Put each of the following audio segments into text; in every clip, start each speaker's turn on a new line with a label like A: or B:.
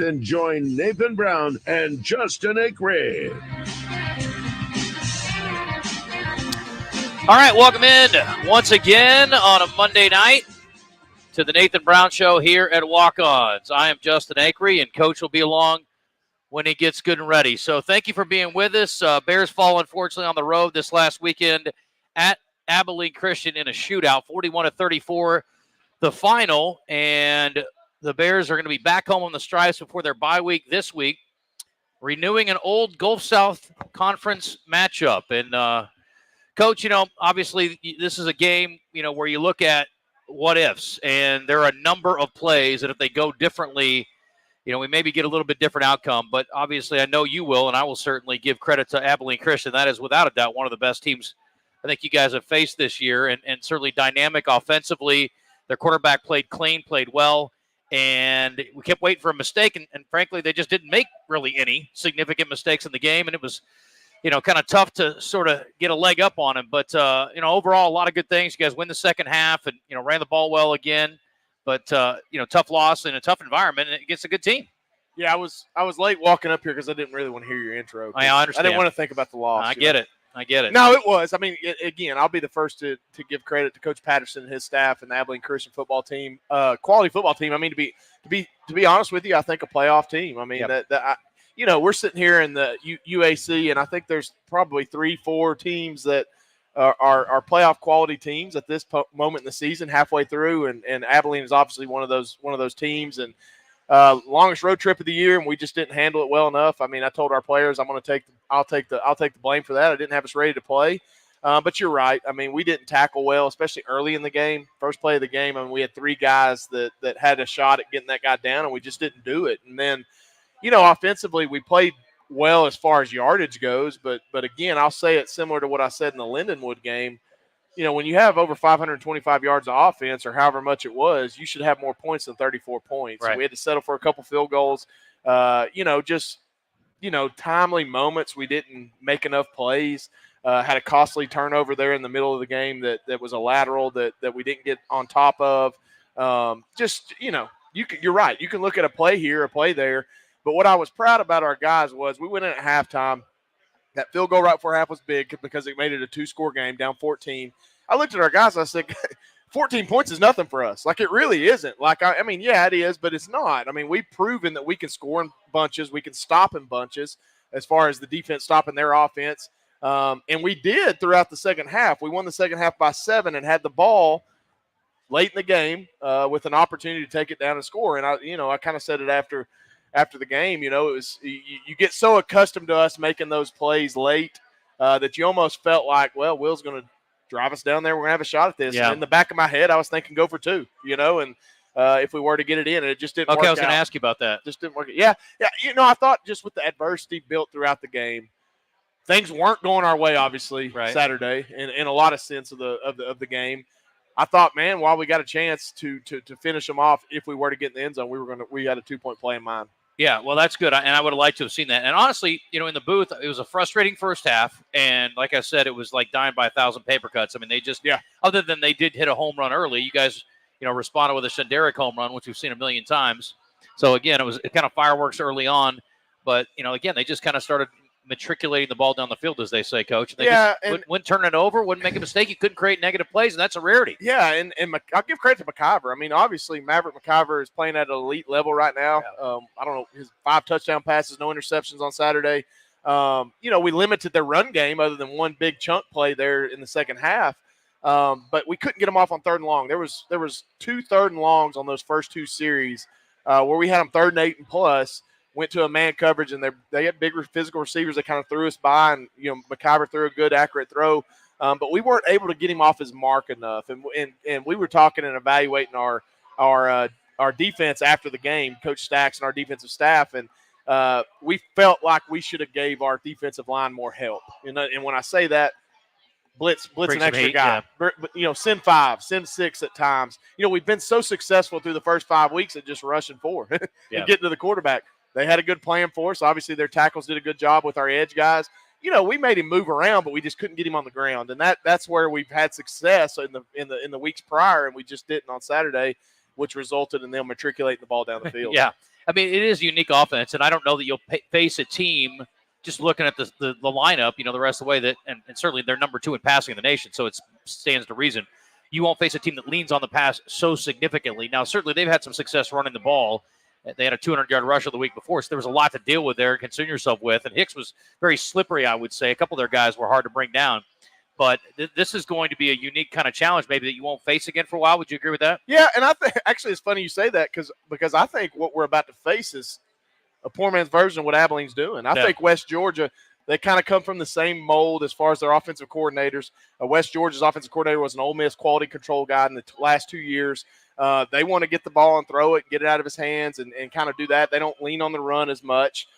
A: and join Nathan Brown and Justin Acre.
B: All right, welcome in once again on a Monday night to the Nathan Brown Show here at Walk-Ons. I am Justin Acre, and Coach will be along when he gets good and ready. So thank you for being with us. Bears fall, unfortunately, on the road this last weekend at Abilene Christian in a shootout, 41-34, the final. And the Bears are going to be back home on the Stripes before their bye week this week, renewing an old Gulf South Conference matchup. And, Coach, obviously this is a game, where you look at what ifs, and there are a number of plays that if they go differently, we maybe get a little bit different outcome. But obviously I know you will, and I will certainly give credit to Abilene Christian. That is without a doubt one of the best teams I think you guys have faced this year, and certainly dynamic offensively. Their quarterback played clean, played well, and we kept waiting for a mistake, and frankly they just didn't make really any significant mistakes in the game, and it was kind of tough to sort of get a leg up on him. But, overall, a lot of good things. You guys win the second half and, ran the ball well again. But, tough loss in a tough environment, and it gets a good team.
C: Yeah, I was late walking up here because I didn't really want to hear your intro.
B: I understand.
C: I didn't want to think about the loss.
B: I get it.
C: No, it was. I mean, again, I'll be the first to give credit to Coach Patterson and his staff and the Abilene Christian football team. Quality football team. I mean, to be honest with you, I think a playoff team. I mean, we're sitting here in the UAC, and I think there's probably 3-4 teams that are playoff quality teams at this moment in the season, halfway through, and Abilene is obviously one of those teams. And longest road trip of the year, and we just didn't handle it well enough. I mean, I told our players I'll take the blame for that. I didn't have us ready to play. But you're right. I mean, we didn't tackle well, especially early in the game. First play of the game, I mean, we had 3 guys that had a shot at getting that guy down, and we just didn't do it. And then offensively, we played well as far as yardage goes, but again, I'll say it similar to what I said in the Lindenwood game. When you have over 525 yards of offense or however much it was, you should have more points than 34 points.
B: Right.
C: We had to settle for a couple field goals. Timely moments. We didn't make enough plays. Had a costly turnover there in the middle of the game that was a lateral that we didn't get on top of. You're right. You can look at a play here, a play there. But what I was proud about our guys was we went in at halftime. That field goal right before half was big because it made it a 2-score game, down 14. I looked at our guys and I said, 14 points is nothing for us. Like, it really isn't. Like, I mean, yeah, it is, but it's not. I mean, we've proven that we can score in bunches. We can stop in bunches as far as the defense stopping their offense. And we did throughout the second half. We won the second half by 7 and had the ball late in the game with an opportunity to take it down and score. And I kind of said it after the game, it was you get so accustomed to us making those plays late that you almost felt like, well, Will's going to drive us down there. We're going to have a shot at this.
B: Yeah.
C: And in the back of my head, I was thinking go for 2, and if we were to get it in, and it just didn't work out.
B: Okay, I was going to ask you about that.
C: Just didn't work. Yeah. I thought just with the adversity built throughout the game, things weren't going our way, obviously,
B: right.
C: Saturday in a lot of sense of the game. I thought, man, while we got a chance to finish them off, if we were to get in the end zone, we had a 2-point play in mind.
B: Yeah, well, that's good, and I would have liked to have seen that. And honestly, in the booth, it was a frustrating first half, and like I said, it was like dying by 1,000 paper cuts. I mean, they just other than they did hit a home run early, you guys, responded with a Shenderick home run, which we've seen a million times. So again, it was kind of fireworks early on, but again, they just kind of started matriculating the ball down the field, as they say, Coach. They wouldn't turn it over, wouldn't make a mistake. You couldn't create negative plays, and that's a rarity.
C: Yeah, and I'll give credit to McIver. I mean, obviously, Maverick McIver is playing at an elite level right now.
B: Yeah.
C: I don't know, his 5 touchdown passes, no interceptions on Saturday. We limited their run game other than one big chunk play there in the second half. But we couldn't get them off on 3rd and long. There was 2 3rd and longs on those first 2 series where we had them 3rd and 8 and plus. Went to a man coverage, and they had bigger physical receivers that kind of threw us by, and McIver threw a good, accurate throw, but we weren't able to get him off his mark enough. And we were talking and evaluating our defense after the game, Coach Stacks and our defensive staff, and we felt like we should have gave our defensive line more help. And when I say that, blitz an extra guy. Yeah. Send 5, send 6 at times. We've been so successful through the first 5 weeks at just rushing 4 and getting to the quarterback. They had a good plan for us. Obviously, their tackles did a good job with our edge guys. We made him move around, but we just couldn't get him on the ground, and that's where we've had success in the weeks prior, and we just didn't on Saturday, which resulted in them matriculating the ball down the field.
B: Yeah, I mean, it is a unique offense, and I don't know that you'll face a team just looking at the lineup, the rest of the way that, and certainly they're number 2 in passing in the nation, so it stands to reason. You won't face a team that leans on the pass so significantly. Now, certainly they've had some success running the ball. They had a 200-yard rusher the week before, so there was a lot to deal with there and concern yourself with. And Hicks was very slippery, I would say. A couple of their guys were hard to bring down. But this is going to be a unique kind of challenge maybe that you won't face again for a while. Would you agree with that?
C: Yeah, and I think actually it's funny you say that because I think what we're about to face is a poor man's version of what Abilene's doing. I think West Georgia, they kind of come from the same mold as far as their offensive coordinators. West Georgia's offensive coordinator was an Ole Miss quality control guy in the last 2 years. They want to get the ball and throw it, get it out of his hands, and kind of do that. They don't lean on the run as much,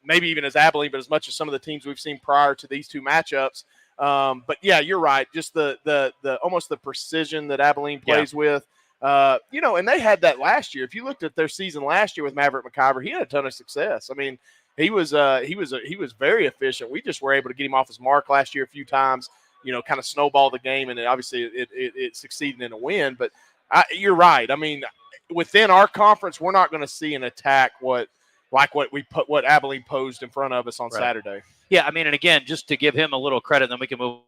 C: maybe even as Abilene, but as much as some of the teams we've seen prior to these two matchups. But yeah, you're right. Just the almost the precision that Abilene plays with, and they had that last year. If you looked at their season last year with Maverick McIver, he had a ton of success. I mean, he was very efficient. We just were able to get him off his mark last year a few times. Kind of snowball the game, and obviously it succeeded in a win. But you're right. I mean, within our conference, we're not going to see an attack what Abilene posed in front of us on Saturday.
B: Yeah, I mean, and again, just to give him a little credit, then we can move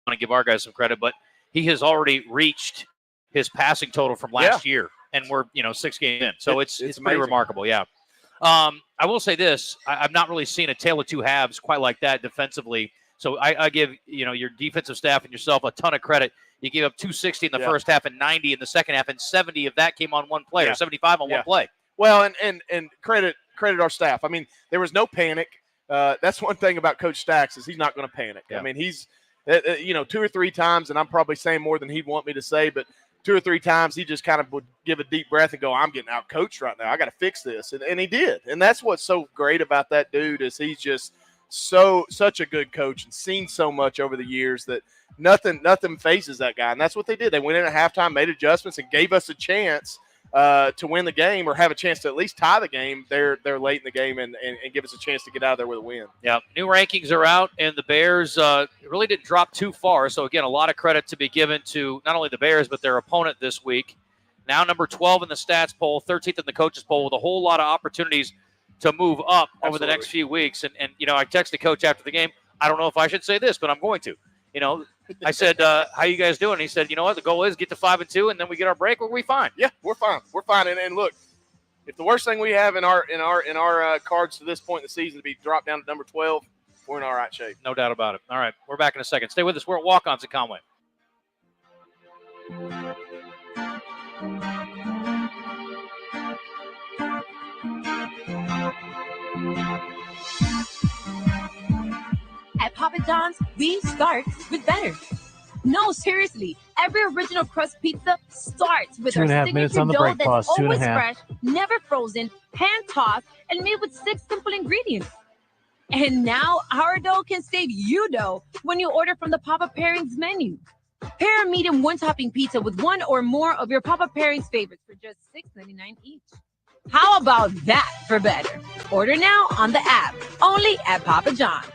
B: on and give our guys some credit, but he has already reached his passing total from last year, and we're 6 games in. So it's pretty remarkable, yeah. I will say this. I've not really seen a tale of two halves quite like that defensively. So I give your defensive staff and yourself a ton of credit. You gave up 260 in the first half and 90 in the second half, and 70 of that came on one play, or 75 on one play.
C: Well, and credit our staff. I mean, there was no panic. That's one thing about Coach Stacks is he's not going to panic. I mean, he's 2 or 3 times, and I'm probably saying more than he'd want me to say, but 2 or 3 times he just kind of would give a deep breath and go, I'm getting out coached right now. I got to fix this. And he did. And that's what's so great about that dude is he's just such a good coach and seen so much over the years that nothing phases that guy. And that's what they did. They went in at halftime, made adjustments, and gave us a chance to win the game or have a chance to at least tie the game. They're late in the game and give us a chance to get out of there with a win.
B: Yeah, new rankings are out, and the Bears really didn't drop too far. So, again, a lot of credit to be given to not only the Bears but their opponent this week. Now number 12 in the stats poll, 13th in the coaches poll, with a whole lot of opportunities to move up over the next few weeks. And I texted Coach after the game. I don't know if I should say this, but I'm going to. I said, how you guys doing? And he said, you know what, the goal is get to 5-2, and then we get our break, we'll be fine.
C: Yeah, we're fine. We're fine. And look, if the worst thing we have in our cards to this point in the season to be dropped down to number 12, we're in all right shape.
B: No doubt about it. All right, we're back in a second. Stay with us. We're at Walk-Ons at Conway.
D: At Papa John's, we start with better. No, seriously. Every original crust pizza starts with our signature dough that's always fresh, never frozen, hand-tossed, and made with 6 simple ingredients. And now our dough can save you dough when you order from the Papa Pairings menu. Pair a medium one-topping pizza with one or more of your Papa Pairings favorites for just $6.99 each. How about that for better? Order now on the app, only at Papa John's.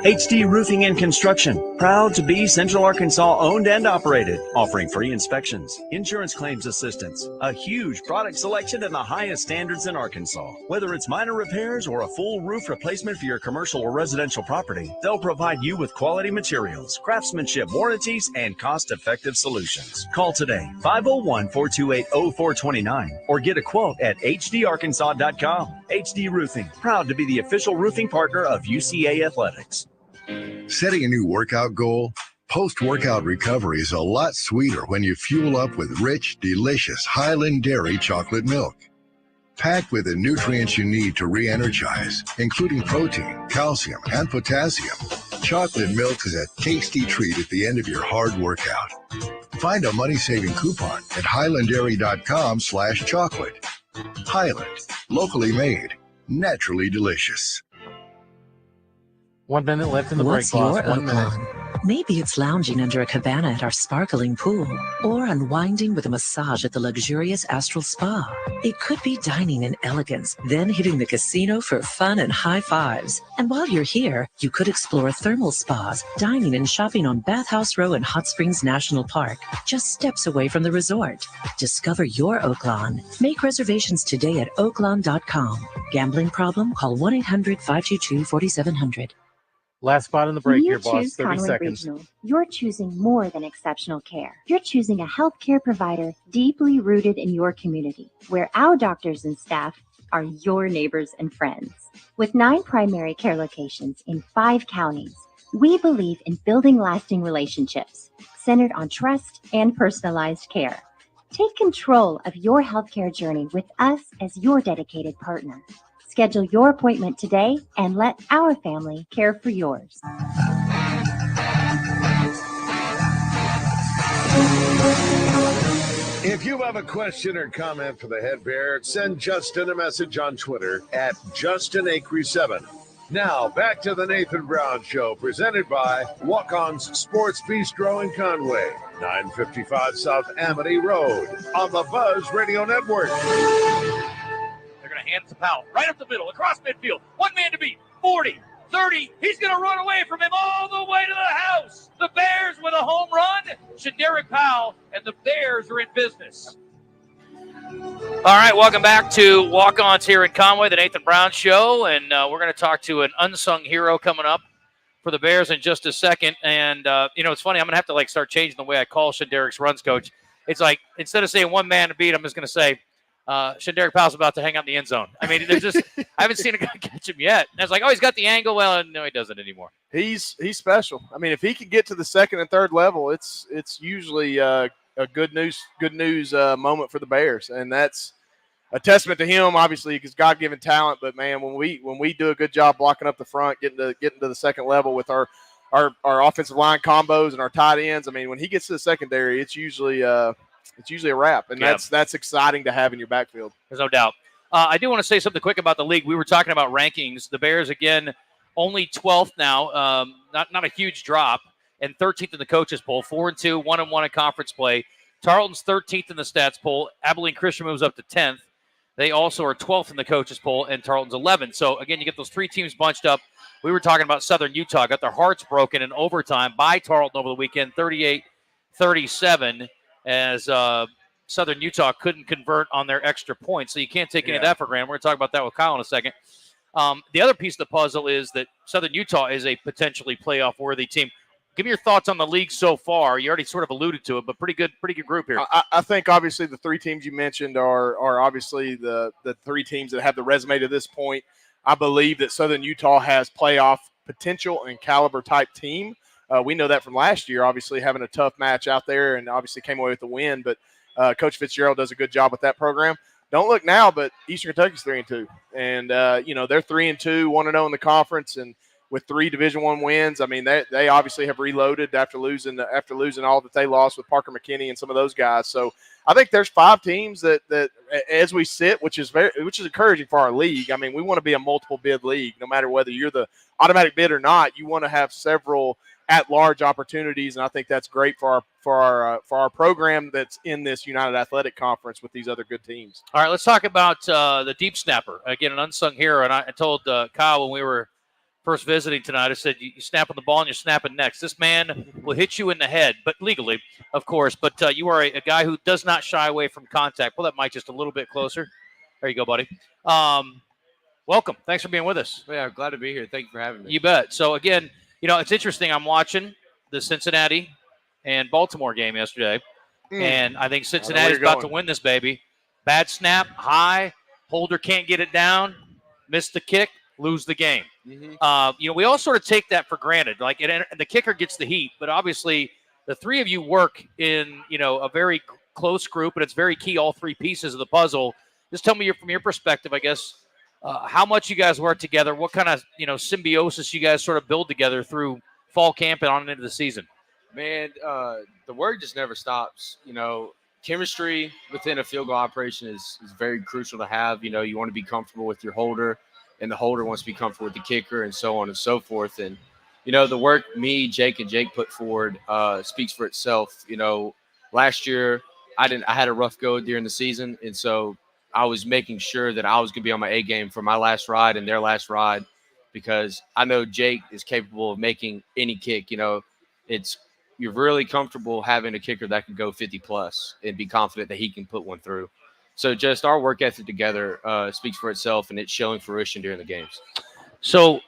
E: HD Roofing and Construction, proud to be Central Arkansas owned and operated, offering free inspections, insurance claims assistance, a huge product selection and the highest standards in Arkansas. Whether it's minor repairs or a full roof replacement for your commercial or residential property, they'll provide you with quality materials, craftsmanship warranties, and cost-effective solutions. Call today, 501-428-0429, or get a quote at hdarkansas.com. HD Roofing, proud to be the official roofing partner of UCA Athletics.
F: Setting a new workout goal? Post-workout recovery is a lot sweeter when you fuel up with rich, delicious Highland Dairy chocolate milk. Packed with the nutrients you need to re-energize, including protein, calcium, and potassium, chocolate milk is a tasty treat at the end of your hard workout. Find a money-saving coupon at highlanddairy.com/chocolate. Highland, locally made, naturally delicious.
G: 1 minute left in the break, boss. 1 minute. Maybe it's lounging under a cabana at our sparkling pool, or unwinding with a massage at the luxurious Astral Spa. It could be dining in elegance, then hitting the casino for fun and high fives. And while you're here, you could explore thermal spas, dining and shopping on Bathhouse Row in Hot Springs National Park, just steps away from the resort. Discover your Oaklawn. Make reservations today at oaklawn.com. Gambling problem? Call 1-800-522-4700.
H: Last spot on the break here, boss.
I: Choose
H: 30
I: Conway
H: seconds.
I: Regional, you're choosing more than exceptional care. You're choosing a healthcare provider deeply rooted in your community, where our doctors and staff are your neighbors and friends. With 9 primary care locations in 5 counties, we believe in building lasting relationships centered on trust and personalized care. Take control of your healthcare journey with us as your dedicated partner. Schedule your appointment today and let our family care for yours.
A: If you have a question or comment for the head bear, send Justin a message on Twitter at JustinAcree7. Now, back to the Nathan Brown Show, presented by Walk-On's Sports Bistro in Conway, 955 South Amity Road, on the Buzz Radio Network.
B: Hands to Powell, right up the middle, across midfield. One man to beat, 40, 30. He's going to run away from him all the way to the house. The Bears with a home run. Shaderick Powell and the Bears are in business. All right, welcome back to Walk-Ons here in Conway, the Nathan Brown Show. And we're going to talk to an unsung hero coming up for the Bears in just a second. And, it's funny. I'm going to have to, start changing the way I call Shaderick's runs coach. It's like, instead of saying one man to beat, I'm just going to say, Shaderick Powell's about to hang out in the end zone. I mean, there's just I haven't seen a guy catch him yet. And it's like, he's got the angle. Well, no, he doesn't anymore.
C: He's special. I mean, if he can get to the second and third level, it's usually a good news moment for the Bears, and that's a testament to him. Obviously, because God-given talent. But man, when we do a good job blocking up the front, getting to the second level with our offensive line combos and our tight ends. I mean, when he gets to the secondary, it's usually a wrap, and that's exciting to have in your backfield.
B: There's no doubt. I do want to say something quick about the league. We were talking about rankings. The Bears, again, only 12th now, not a huge drop, and 13th in the coaches poll, 4-2, 1-1 in conference play. Tarleton's 13th in the stats poll. Abilene Christian moves up to 10th. They also are 12th in the coaches poll, and Tarleton's 11th. So, again, you get those 3 teams bunched up. We were talking about Southern Utah, got their hearts broken in overtime by Tarleton over the weekend, 38-37. As Southern Utah couldn't convert on their extra points. So you can't take any of that for granted. We're going to talk about that with Kyle in a second. The other piece of the puzzle is that Southern Utah is a potentially playoff-worthy team. Give me your thoughts on the league so far. You already sort of alluded to it, but pretty good group here.
C: I think, obviously, the 3 teams you mentioned are obviously the 3 teams that have the resume to this point. I believe that Southern Utah has playoff potential and caliber type team. We know that from last year, obviously having a tough match out there, and obviously came away with the win. But Coach Fitzgerald does a good job with that program. Don't look now, but Eastern Kentucky's 3-2, and they're 3-2, 1-0 in the conference, and with 3 Division I wins. I mean, they obviously have reloaded after losing all that they lost with Parker McKinney and some of those guys. So I think there's 5 teams that as we sit, which is encouraging for our league. I mean, we want to be a multiple bid league, no matter whether you're the automatic bid or not. You want to have several at-large opportunities, and I think that's great for our program that's in this United Athletic Conference with these other good teams.
B: All right, let's talk about the deep snapper. Again, an unsung hero, and I told Kyle when we were first visiting tonight, I said, you snap on the ball and you're snapping next. This man will hit you in the head, but legally, of course. But you are a guy who does not shy away from contact. Pull that mic just a little bit closer. There you go, buddy. Welcome. Thanks for being with us.
J: Yeah, glad to be here. Thank you for having me.
B: You bet. So, again, it's interesting. I'm watching the Cincinnati and Baltimore game yesterday, and I think Cincinnati's about to win this baby. Bad snap, high, holder can't get it down, miss the kick, lose the game. Mm-hmm. We all sort of take that for granted. The kicker gets the heat, but obviously the 3 of you work in, a very close group, and it's very key, all 3 pieces of the puzzle. Just tell me from your perspective, I guess, how much you guys work together, what kind of, symbiosis you guys sort of build together through fall camp and on into the season.
J: Man, the work just never stops. Chemistry within a field goal operation is very crucial to have. You want to be comfortable with your holder, and the holder wants to be comfortable with the kicker, and so on and so forth. And, the work me, Jake, and Jake put forward speaks for itself. Last year I had a rough go during the season, and so I was making sure that I was going to be on my A game for my last ride and their last ride, because I know Jake is capable of making any kick. You're really comfortable having a kicker that can go 50 plus and be confident that he can put one through. So just our work ethic together speaks for itself, and it's showing fruition during the games.
B: So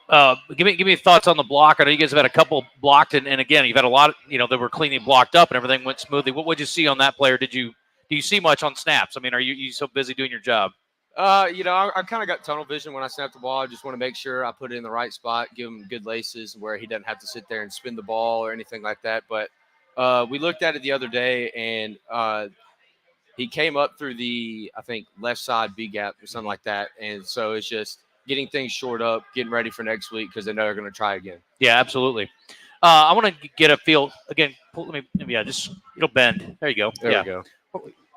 B: give me thoughts on the block. I know you guys have had a couple blocked, and again, you've had a lot, that were cleanly blocked up and everything went smoothly. What would you see on that player? Do you see much on snaps? I mean, are you so busy doing your job?
J: I kind of got tunnel vision when I snap the ball. I just want to make sure I put it in the right spot, give him good laces where he doesn't have to sit there and spin the ball or anything like that. But we looked at it the other day, and he came up through the, I think, left side B gap or something like that. And so it's just getting things shored up, getting ready for next week because they know they're going to try again.
B: Yeah, absolutely. I want to get a feel again. It'll bend. There you go.
J: There we go.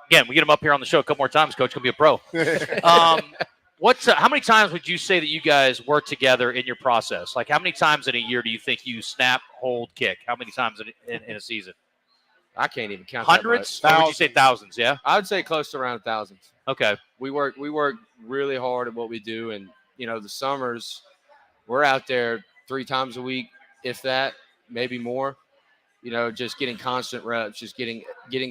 B: Again, we get him up here on the show a couple more times. Coach can be a pro. How many times would you say that you guys work together in your process? Like, how many times in a year do you think you snap, hold, kick? How many times in a season?
J: I can't even count.
B: Hundreds? Or would you say thousands? Yeah,
J: I would say close to around thousands.
B: Okay.
J: We work really hard at what we do, and the summers we're out there 3 times a week, if that, maybe more. Just getting constant reps, just getting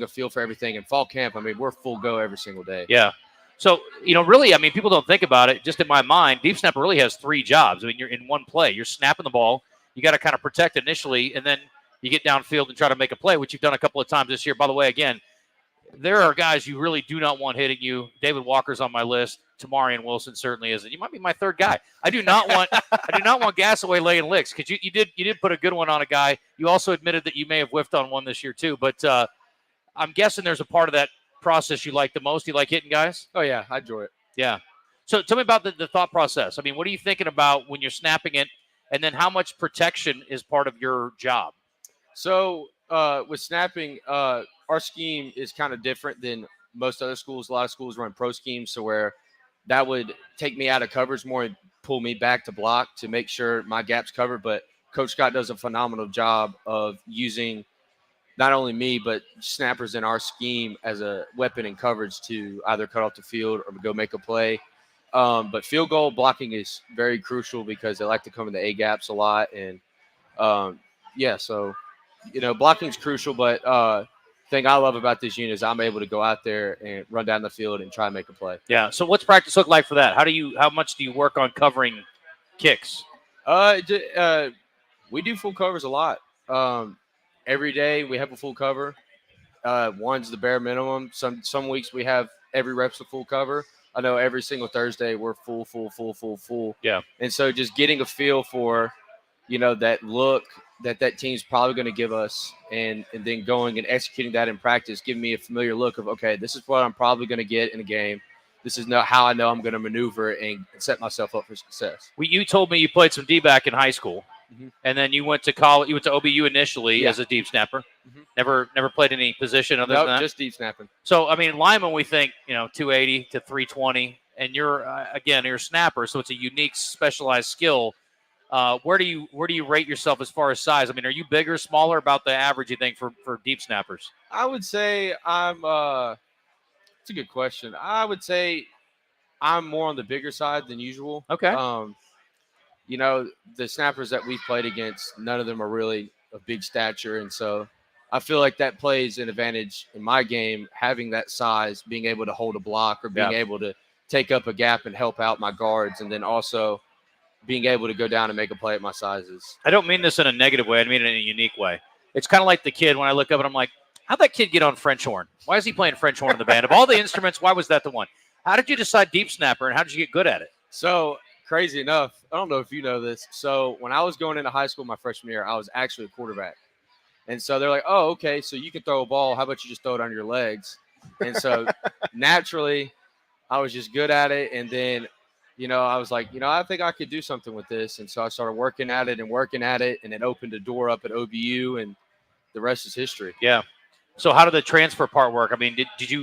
J: a feel for everything. And fall camp, I mean, we're full go every single day.
B: Yeah. So, really, I mean, people don't think about it. Just in my mind, deep snapper really has 3 jobs. I mean, you're in one play. You're snapping the ball. You got to kind of protect initially, and then you get downfield and try to make a play, which you've done a couple of times this year. By the way, again, there are guys you really do not want hitting you. David Walker's on my list. Tamarian Wilson certainly is, and you might be my third guy. I do not want Gasaway laying licks, because you did put a good one on a guy. You also admitted that you may have whiffed on one this year too, but I'm guessing there's a part of that process you like the most. You like hitting guys?
J: Oh yeah, I enjoy it.
B: Yeah. So tell me about the thought process. I mean, what are you thinking about when you're snapping it, and then how much protection is part of your job?
J: So with snapping, our scheme is kind of different than most other schools. A lot of schools run pro schemes, so where that would take me out of coverage more and pull me back to block to make sure my gap's covered. But Coach Scott does a phenomenal job of using not only me, but snappers in our scheme as a weapon in coverage to either cut off the field or go make a play. But field goal blocking is very crucial because they like to come in the A gaps a lot. And so blocking is crucial, but thing I love about this unit is I'm able to go out there and run down the field and try and make a play.
B: Yeah. So what's practice look like for that? How much do you work on covering kicks?
J: We do full covers a lot. Every day we have a full cover. One's the bare minimum. Some weeks we have every rep's a full cover. I know every single Thursday we're full.
B: Yeah.
J: And so just getting a feel for, that look that team's probably going to give us, and then going and executing that in practice, giving me a familiar look of, okay, this is what I'm probably going to get in a game. This is how I know I'm going to maneuver and set myself up for success.
B: You told me you played some D-back in high school, and then you went to college. You went to OBU initially as a deep snapper. Never played any position other than that?
J: Just deep snapping.
B: So, I mean, lineman, we think, 280 to 320, and you're a snapper, so it's a unique, specialized skill. Where do you rate yourself as far as size? I mean, are you bigger, smaller, about the average, you think, for deep snappers?
J: I would say I'm it's a good question. I would say I'm more on the bigger side than usual.
B: Okay.
J: The snappers that we've played against, none of them are really of big stature, and so I feel like that plays an advantage in my game, having that size, being able to hold a block or being able to take up a gap and help out my guards, and then also being able to go down and make a play at my sizes.
B: I don't mean this in a negative way. I mean it in a unique way. It's kind of like the kid when I look up and I'm like, how'd that kid get on French horn? Why is he playing French horn in the band? Of all the instruments, why was that the one? How did you decide deep snapper, and how did you get good at it?
J: So, crazy enough, I don't know if you know this. So, when I was going into high school my freshman year, I was actually a quarterback. And so they're like, oh, okay, so you can throw a ball. How about you just throw it on your legs? And so naturally, I was just good at it. And then, I was like, I think I could do something with this. And so I started working at it, and it opened a door up at OBU, and the rest is history.
B: Yeah. So how did the transfer part work? I mean,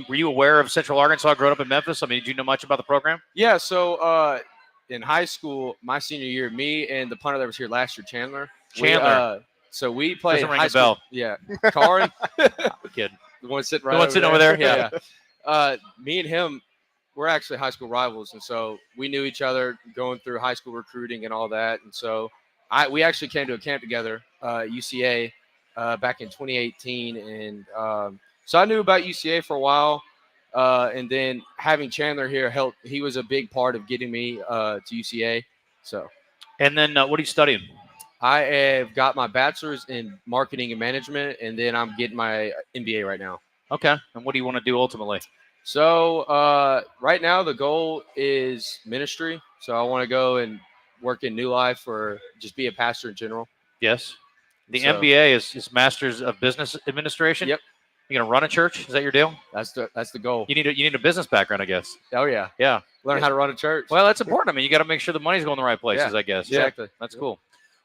B: were you aware of Central Arkansas growing up in Memphis? I mean, did you know much about the program?
J: Yeah. So in high school, my senior year, me and the punter that was here last year, Chandler,
B: Chandler.
J: So we played
B: Doesn't ring
J: high
B: a
J: school.
B: bell.
J: Yeah. Karin.
B: I'm kidding.
J: The one sitting right
B: The one sitting over there? Yeah.
J: Me and him, we're actually high school rivals. And so we knew each other going through high school recruiting and all that. And so we actually came to a camp together, UCA, back in 2018. And so I knew about UCA for a while. And then having Chandler here helped. He was a big part of getting me to UCA. So.
B: And then what are you studying?
J: I have got my bachelor's in marketing and management, and then I'm getting my MBA right now.
B: Okay. And what do you want to do ultimately?
J: So right now the goal is ministry. So I want to go and work in New Life or just be a pastor in general.
B: Yes. The MBA is Master's of Business Administration?
J: Yep.
B: You going to run a church? Is that your deal?
J: That's the goal.
B: You need a business background, I guess.
J: Oh, yeah.
B: Yeah.
J: Learn how to run a church.
B: Well, that's important. I mean, you got to make sure the money's going the right places, I guess.
J: Exactly.
B: That's cool.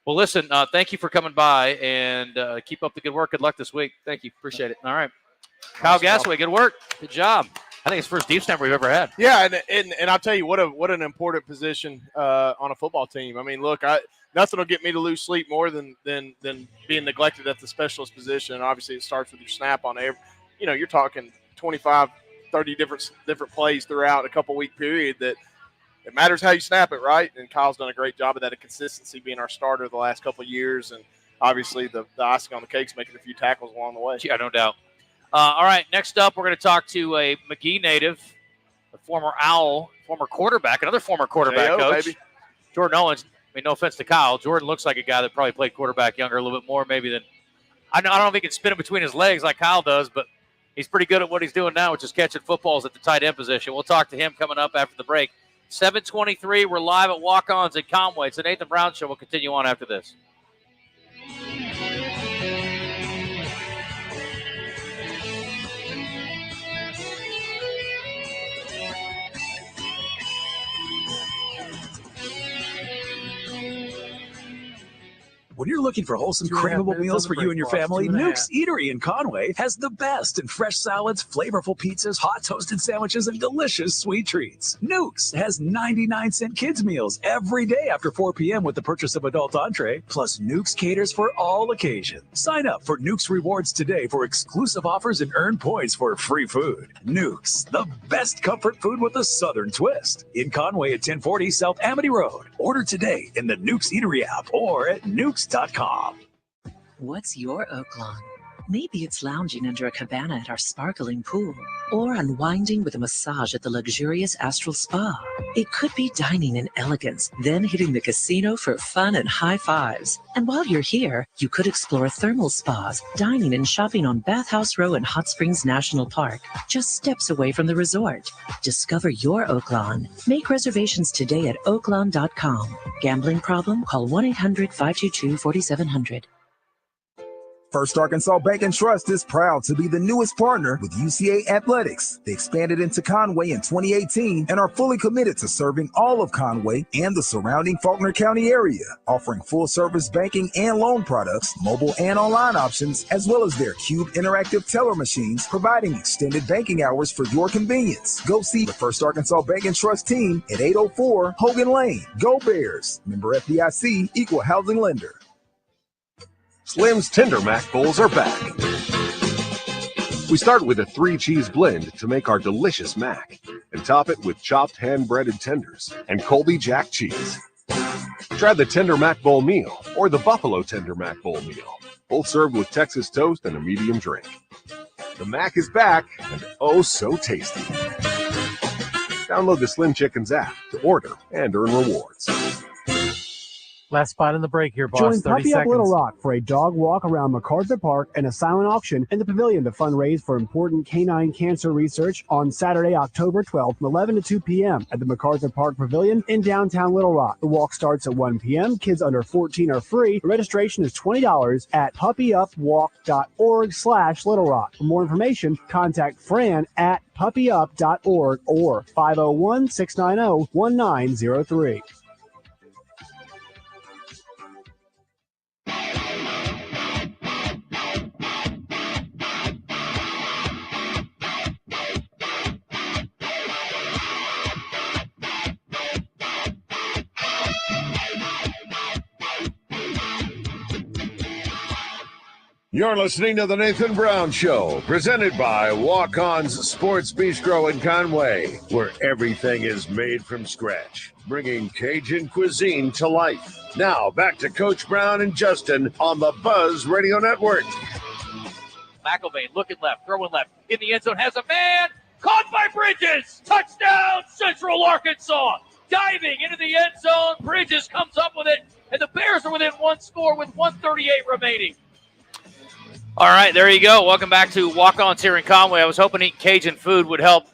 B: Well, listen, thank you for coming by, and keep up the good work. Good luck this week.
J: Thank you. Appreciate it.
B: All right. Kyle Gasaway, good work. Good job. I think it's the first deep snapper we've ever had.
C: Yeah, and I'll tell you what an important position on a football team. I mean, look, nothing will get me to lose sleep more than being neglected at the specialist position. And obviously, it starts with your snap on every. You're talking 25, 30 different plays throughout a couple-week period that it matters how you snap it, right? And Kyle's done a great job of that, of consistency, being our starter the last couple of years. And obviously, the icing on the cake is making a few tackles along the way.
B: Yeah, no doubt. All right, next up, we're going to talk to a McGee native, a former Owl, former quarterback, another former quarterback coach,
C: baby.
B: Jordan Owens. I mean, no offense to Kyle. Jordan looks like a guy that probably played quarterback younger a little bit more maybe than – I don't know if he can spin it between his legs like Kyle does, but he's pretty good at what he's doing now, which is catching footballs at the tight end position. We'll talk to him coming up after the break. 7:23, we're live at Walk-Ons in Conway. It's the Nathan Brown Show. We'll continue on after this.
K: When you're looking for wholesome, craveable meals for you and your family, Nuke's Eatery in Conway has the best in fresh salads, flavorful pizzas, hot toasted sandwiches, and delicious sweet treats. Nuke's has 99-cent kids meals every day after 4 p.m. with the purchase of adult entree, plus Nuke's caters for all occasions. Sign up for Nuke's Rewards today for exclusive offers and earn points for free food. Nuke's, the best comfort food with a southern twist. In Conway at 1040 South Amity Road. Order today in the Nuke's Eatery app or at nukes.com.
G: What's your oak lawn? Maybe it's lounging under a cabana at our sparkling pool, or unwinding with a massage at the luxurious Astral Spa. It could be dining in elegance, then hitting the casino for fun and high fives. And while you're here, you could explore thermal spas, dining and shopping on Bathhouse Row in Hot Springs National Park, just steps away from the resort. Discover your oak lawn. Make reservations today at oaklawn.com. Gambling problem? Call 1-800-522-4700.
L: First Arkansas Bank and Trust is proud to be the newest partner with UCA Athletics. They expanded into Conway in 2018 and are fully committed to serving all of Conway and the surrounding Faulkner County area, offering full-service banking and loan products, mobile and online options, as well as their Cube interactive teller machines, providing extended banking hours for your convenience. Go see the First Arkansas Bank and Trust team at 804 Hogan Lane. Go Bears. Member FDIC, equal housing lender.
A: Slim's Tender Mac Bowls are back. We start with a 3-cheese blend to make our delicious mac and top it with chopped hand-breaded tenders and Colby Jack cheese. Try the Tender Mac Bowl meal or the Buffalo Tender Mac Bowl meal, both served with Texas toast and a medium drink. The mac is back and oh so tasty. Download the Slim Chickens app to order and earn rewards.
H: Last spot in the break here, boss.
M: Join
H: 30
M: Puppy Up
H: seconds.
M: Little Rock for a dog walk around MacArthur Park and a silent auction in the pavilion to fundraise for important canine cancer research on Saturday, October 12th from 11 to 2 p.m. at the MacArthur Park Pavilion in downtown Little Rock. The walk starts at 1 p.m. Kids under 14 are free. Registration is $20 at puppyupwalk.org/Little Rock. For more information, contact Fran at puppyup.org or 501-690-1903.
A: You're listening to the Nathan Brown Show, presented by Walk-On's Sports Bistro in Conway, where everything is made from scratch, bringing Cajun cuisine to life. Now, back to Coach Brown and Justin on the Buzz Radio Network.
B: McElvain looking left, throwing left, in the end zone, has a man, caught by Bridges! Touchdown, Central Arkansas! Diving into the end zone, Bridges comes up with it, and the Bears are within one score with 1:38 remaining. All right, there you go. Welcome back to Walk-Ons here in Conway. I was hoping eating Cajun food would help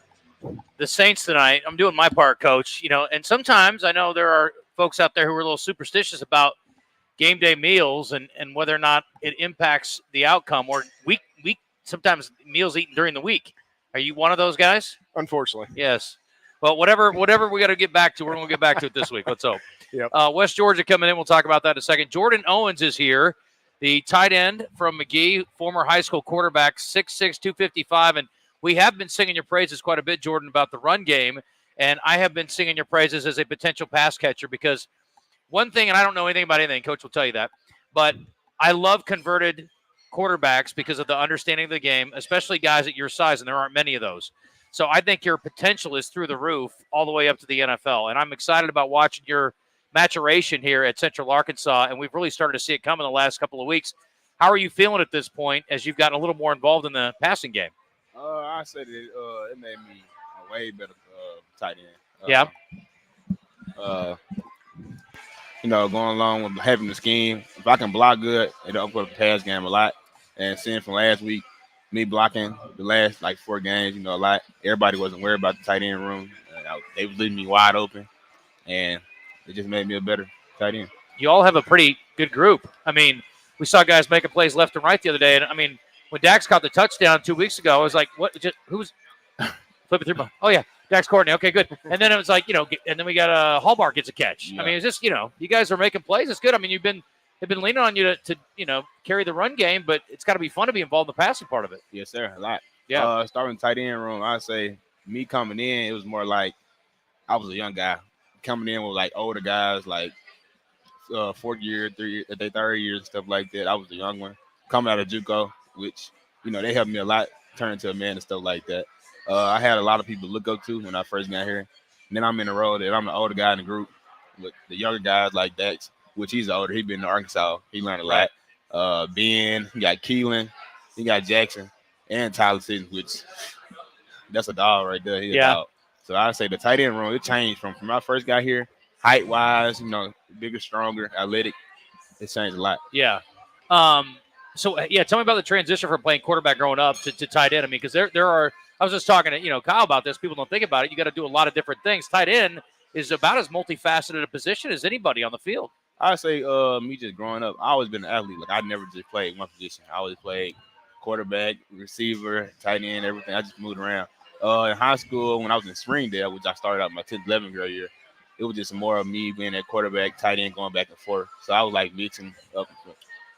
B: the Saints tonight. I'm doing my part, Coach. You know, and sometimes I know there are folks out there who are a little superstitious about game day meals and whether or not it impacts the outcome, or week sometimes meals eaten during the week. Are you one of those guys?
C: Unfortunately.
B: Yes. Well, whatever we got to get back to, we're going to get back to it this week. Let's hope.
C: Yep.
B: West Georgia coming in. We'll talk about that in a second. Jordan Owens is here, the tight end from McGee, former high school quarterback, 6'6", 255. And we have been singing your praises quite a bit, Jordan, about the run game. And I have been singing your praises as a potential pass catcher because one thing, and I don't know anything about anything, Coach will tell you that, but I love converted quarterbacks because of the understanding of the game, especially guys at your size, and there aren't many of those. So I think your potential is through the roof all the way up to the NFL. And I'm excited about watching your maturation here at Central Arkansas, and we've really started to see it come in the last couple of weeks. How are you feeling at this point as you've gotten a little more involved in the passing game?
N: I said it made me a way better tight end.
B: Yeah.
N: You know, going along with having the scheme, if I can block good, it'll up the pass game a lot. And seeing from last week, me blocking the last, 4 games, a lot. Everybody wasn't worried about the tight end room. They was leaving me wide open, and it just made me a better tight end.
B: You all have a pretty good group. I mean, we saw guys making plays left and right the other day. And, I mean, when Dax caught the touchdown 2 weeks ago, I was like, what? Who's flipping through? Oh, yeah, Dax Courtney. Okay, good. And then it was like, and then we got Hallmark gets a catch. Yeah. I mean, it's just, you guys are making plays. It's good. I mean, they've been leaning on you to carry the run game, but it's got to be fun to be involved in the passing part of it.
N: Yes, sir, a lot.
B: Yeah.
N: Starting tight end room, I'd say me coming in, it was more like I was a young guy. Coming in with, older guys, 4th year, 3rd year, and stuff like that. I was the young one. Coming out of JUCO, which, they helped me a lot, turn into a man and stuff like that. I had a lot of people to look up to when I first got here. And then I'm in the role that I'm the older guy in the group with the younger guys like Dax, which he's older. He's been in Arkansas. He learned a lot. Ben, you got Keelan, you got Jackson, and Tyler Sitton, which that's a dog right there. He's a dog. So I say the tight end room, it changed from when I first got here, height-wise, bigger, stronger, athletic. It changed a lot.
B: Yeah. Tell me about the transition from playing quarterback growing up to tight end. I mean, because there are – I was just talking to, Kyle about this. People don't think about it. You got to do a lot of different things. Tight end is about as multifaceted a position as anybody on the field.
N: I say me just growing up, I always been an athlete. I never just played one position. I always played quarterback, receiver, tight end, everything. I just moved around. In high school, when I was in Springdale, which I started out my 10th, 11th grade year, it was just more of me being at quarterback, tight end, going back and forth. So I was mixing up.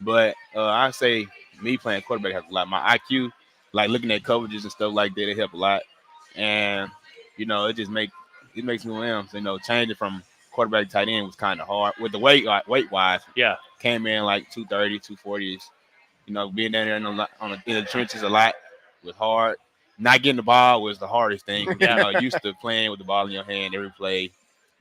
N: But I say me playing quarterback has a lot. My IQ, looking at coverages and stuff like that, it helped a lot. And, it just makes me who I am. So, changing from quarterback to tight end was kind of hard. With the weight-wise,
B: yeah,
N: came in 230, 240s. Being down there in the trenches a lot was hard. Not getting the ball was the hardest thing. Used to playing with the ball in your hand every play.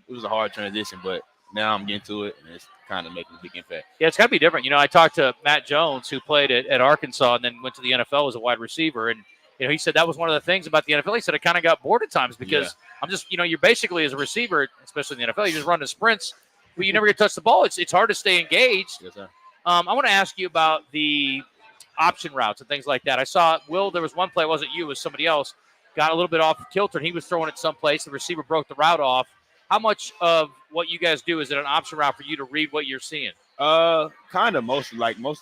N: It was a hard transition, but now I'm getting to it, and it's kind of making a big impact.
B: Yeah, it's got to be different. I talked to Matt Jones, who played at Arkansas and then went to the NFL as a wide receiver, and he said that was one of the things about the NFL. He said I kind of got bored at times because I'm just, you're basically as a receiver, especially in the NFL, you just run the sprints, but you never get to touch the ball. It's hard to stay engaged.
N: Yes, sir.
B: I want to ask you about the option routes and things like that. I saw, Will, there was one play, it wasn't you, it was somebody else, got a little bit off kilter, and he was throwing it someplace. The receiver broke the route off. How much of what you guys do is it an option route for you to read what you're seeing?
N: Kind of most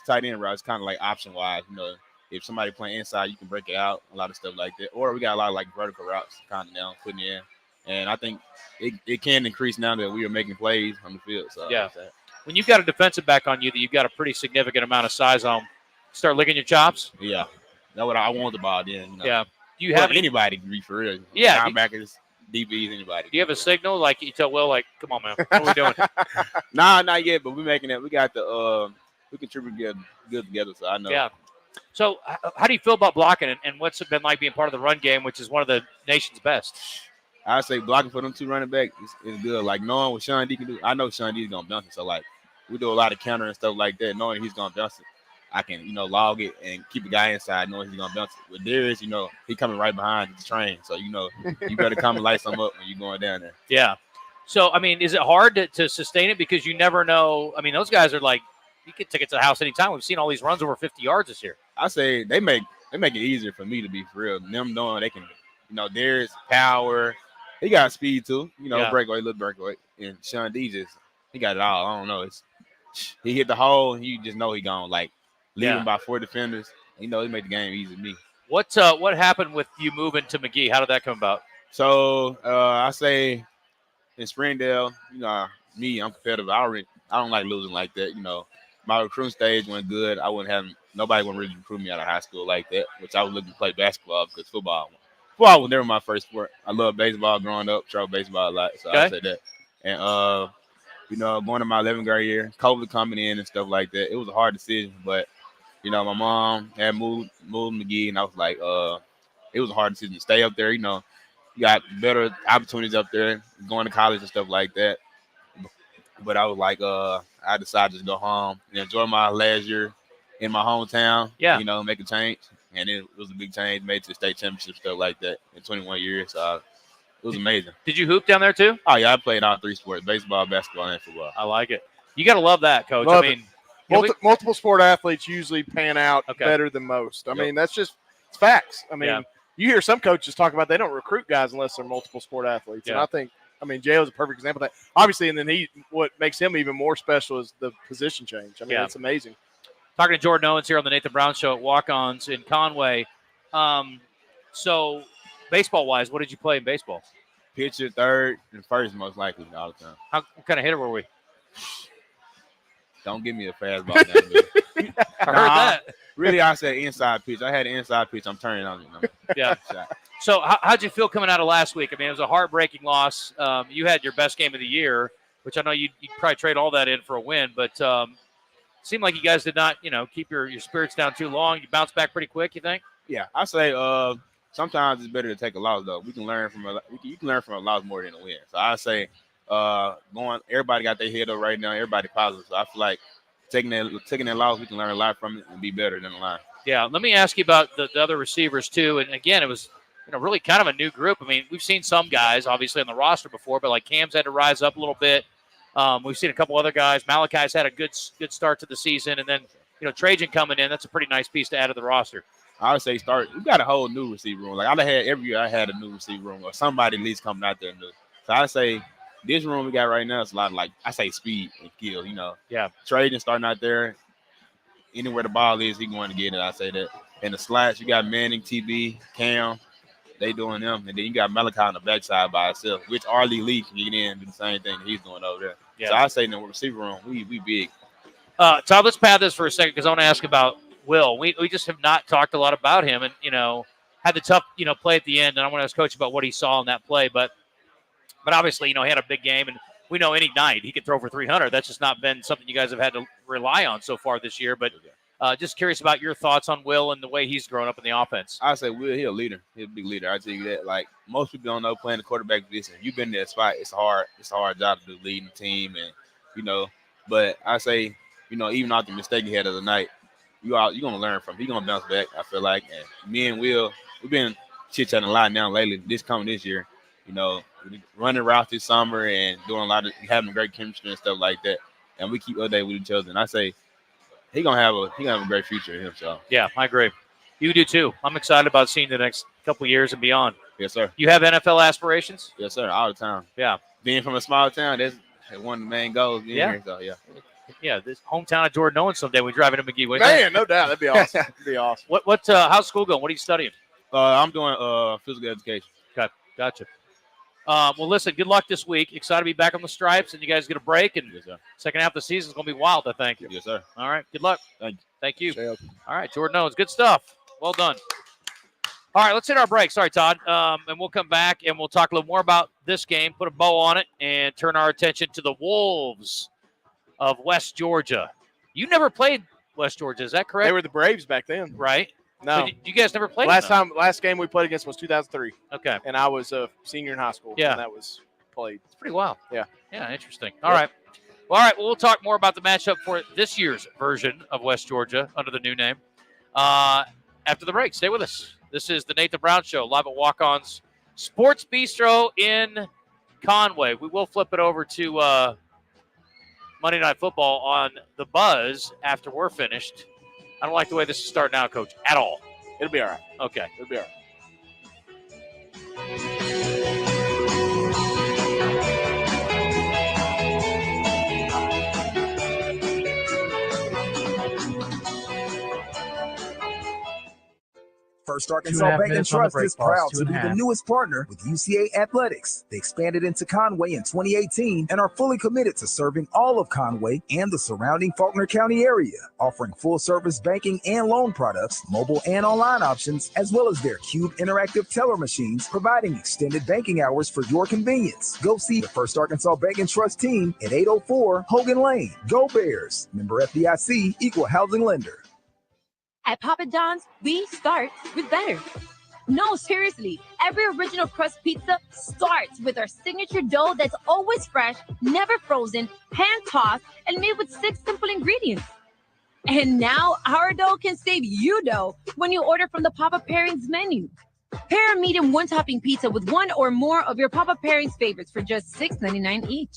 N: tight end routes kind of option wise. If somebody playing inside, you can break it out, a lot of stuff like that. Or we got a lot of vertical routes kind of now putting in. And I think it can increase now that we are making plays on the field. So
B: yeah. When you've got a defensive back on you that you've got a pretty significant amount of size on, start licking your chops?
N: Yeah. That's what I want the ball then.
B: Yeah. Do you have
N: anybody can be for real?
B: Yeah.
N: Linebackers, DBs, anybody.
B: Do you have a signal you tell Will come on, man, what are we doing?
N: Nah, not yet, but we're making it. We got we contribute good together, so I know.
B: Yeah. So how do you feel about blocking, and what's it been like being part of the run game, which is one of the nation's best?
N: I say blocking for them 2 running backs is good. Like knowing what Sean D can do. I know Sean D is gonna bounce it. So like we do a lot of counter and stuff like that. Knowing he's gonna bounce it, I can log it and keep a guy inside knowing he's gonna bounce it. With Darius, he coming right behind the train. So you better come and light some up when you're going down there.
B: Yeah. So I mean, is it hard to sustain it because you never know? I mean, those guys are like you get tickets to the house anytime. We've seen all these runs over 50 yards this year.
N: I say they make it easier for me to be for real. Them knowing they can, Darius power. He got speed too, breakaway, little breakaway. And Sean D he got it all. I don't know. He hit the hole, and you just know he gone lead him by 4 defenders. He made the game easy to me.
B: What happened with you moving to McGee? How did that come about?
N: So I say in Springdale, me, I'm competitive. I don't like losing like that. My recruiting stage went good. Nobody would really recruit me out of high school like that, which I was looking to play basketball because football was never my first sport. I loved baseball growing up, tried baseball a lot, so I say that. And going to my 11th grade year, COVID coming in and stuff like that, it was a hard decision. But my mom had moved McGee, and I was like, it was a hard decision to stay up there. You got better opportunities up there, going to college and stuff like that. But I was like, I decided to go home and enjoy my last year in my hometown.
B: Yeah.
N: Make a change. And it was a big change, made to the state championship, stuff like that in 21 years. So it was amazing.
B: Did you hoop down there too?
N: Oh, yeah. I played all 3 sports, baseball, basketball, and football.
B: I like it. You got to love that, Coach.
C: Multiple sport athletes usually pan out better than most. I mean, it's facts. I mean, you hear some coaches talk about they don't recruit guys unless they're multiple sport athletes. Yeah. And I think J.O. is a perfect example of that. Obviously, and then what makes him even more special is the position change. I mean, it's amazing.
B: Talking to Jordan Owens here on the Nathan Brown Show at Walk-Ons in Conway. So, baseball-wise, what did you play in baseball?
N: Pitcher, third, and first most likely all the time.
B: What kind of hitter were we?
N: Don't give me a fastball down there.
B: I heard that.
N: Really, I said inside pitch. I had an inside pitch. I'm turning on it.
B: Yeah. So how'd you feel coming out of last week? I mean, it was a heartbreaking loss. You had your best game of the year, which I know you'd probably trade all that in for a win, but seemed like you guys did not, keep your spirits down too long. You bounced back pretty quick, you think?
N: Yeah, I say sometimes it's better to take a loss though. You can learn from a loss more than a win. So I say everybody got their head up right now. Everybody positive. So I feel like taking that loss, we can learn a lot from it and be better than the line.
B: Yeah, let me ask you about the other receivers too. And again, it was really kind of a new group. I mean, we've seen some guys obviously on the roster before, but like Cam's had to rise up a little bit. We've seen a couple other guys. Malachi's had a good start to the season, and then Trajan coming in. That's a pretty nice piece to add to the roster.
N: I would say we got a whole new receiver room. Like every year I had a new receiver room or somebody at least coming out there new. So I say this room we got right now is a lot of speed and skill.
B: Yeah.
N: Trajan starting out there. Anywhere the ball is, he going to get it. I say that. And the slats, you got Manning, TB, Cam. They doing them. And then you got Malachi on the backside by himself, which Arlie Lee can get in and do the same thing that he's doing over there. Yeah. So I say in the receiver room, we big.
B: Todd, let's pad this for a second because I want to ask about Will. We just have not talked a lot about him and, had the tough, play at the end. And I want to ask Coach about what he saw in that play. But obviously, he had a big game. And we know any night he could throw for 300. That's just not been something you guys have had to rely on so far this year. But just curious about your thoughts on Will and the way he's grown up in the offense.
N: I say Will, he's a leader. He's a big leader. I tell you that. Like most people don't know playing the quarterback position. You've been in that spot. It's a hard job to do, leading the team, and But I say, even after the mistake he had the other night, you're gonna learn from him. He's gonna bounce back. I feel like, and me and Will, we've been chit-chatting a lot now lately. This year, running routes this summer and doing a lot of having great chemistry and stuff like that. And we keep updating with each other. And I say he's gonna have a great future in himself.
B: Yeah, I agree. You do too. I'm excited about seeing the next couple of years and beyond.
N: Yes, sir.
B: You have NFL aspirations?
N: Yes, sir. All the time.
B: Yeah.
N: Being from a small town, that's one of the main goals. Here, so yeah.
B: Yeah, this hometown of Jordan Owens someday. We drive into McGee.
C: Man, no doubt. That'd be awesome. That'd be awesome.
B: How's school going? What are you studying?
N: I'm doing physical education.
B: Okay, gotcha. Well, listen, good luck this week. Excited to be back on the stripes, and you guys get a break. And
N: yes, sir.
B: Second half of the season is going to be wild, I think.
N: Yes, sir.
B: All right, good luck.
N: Thank you.
B: All right, Jordan Owens, good stuff. Well done. All right, let's hit our break. Sorry, Todd. And we'll come back, and we'll talk a little more about this game, put a bow on it, and turn our attention to the Wolves of West Georgia. You never played West Georgia. Is that correct?
C: They were the Braves back then.
B: Right.
C: No.
B: But you guys never played
C: Last game we played against was 2003.
B: Okay.
C: And I was a senior in high school.
B: Yeah.
C: And that was played.
B: It's pretty wild.
C: Yeah.
B: Yeah, interesting. All right. Well, all right. Well, we'll talk more about the matchup for this year's version of West Georgia under the new name after the break. Stay with us. This is the Nathan Brown Show, live at Walk-On's Sports Bistro in Conway. We will flip it over to Monday Night Football on the Buzz after we're finished. I don't like the way this is starting out, Coach, at all.
C: It'll be all right.
B: Okay.
C: It'll be all right.
L: First Arkansas Bank and Trust is proud to be the newest partner with UCA Athletics. They expanded into Conway in 2018 and are fully committed to serving all of Conway and the surrounding Faulkner County area, offering full-service banking and loan products, mobile and online options, as well as their Cube interactive teller machines, providing extended banking hours for your convenience. Go see the First Arkansas Bank and Trust team at 804 Hogan Lane. Go Bears! Member FDIC, Equal Housing Lender.
D: At Papa John's, we start with better. No, seriously, every original crust pizza starts with our signature dough that's always fresh, never frozen, hand-tossed, and made with 6 simple ingredients. And now our dough can save you dough when you order from the Papa Pairings menu. Pair a medium one-topping pizza with one or more of your Papa Pairings favorites for just $6.99 each.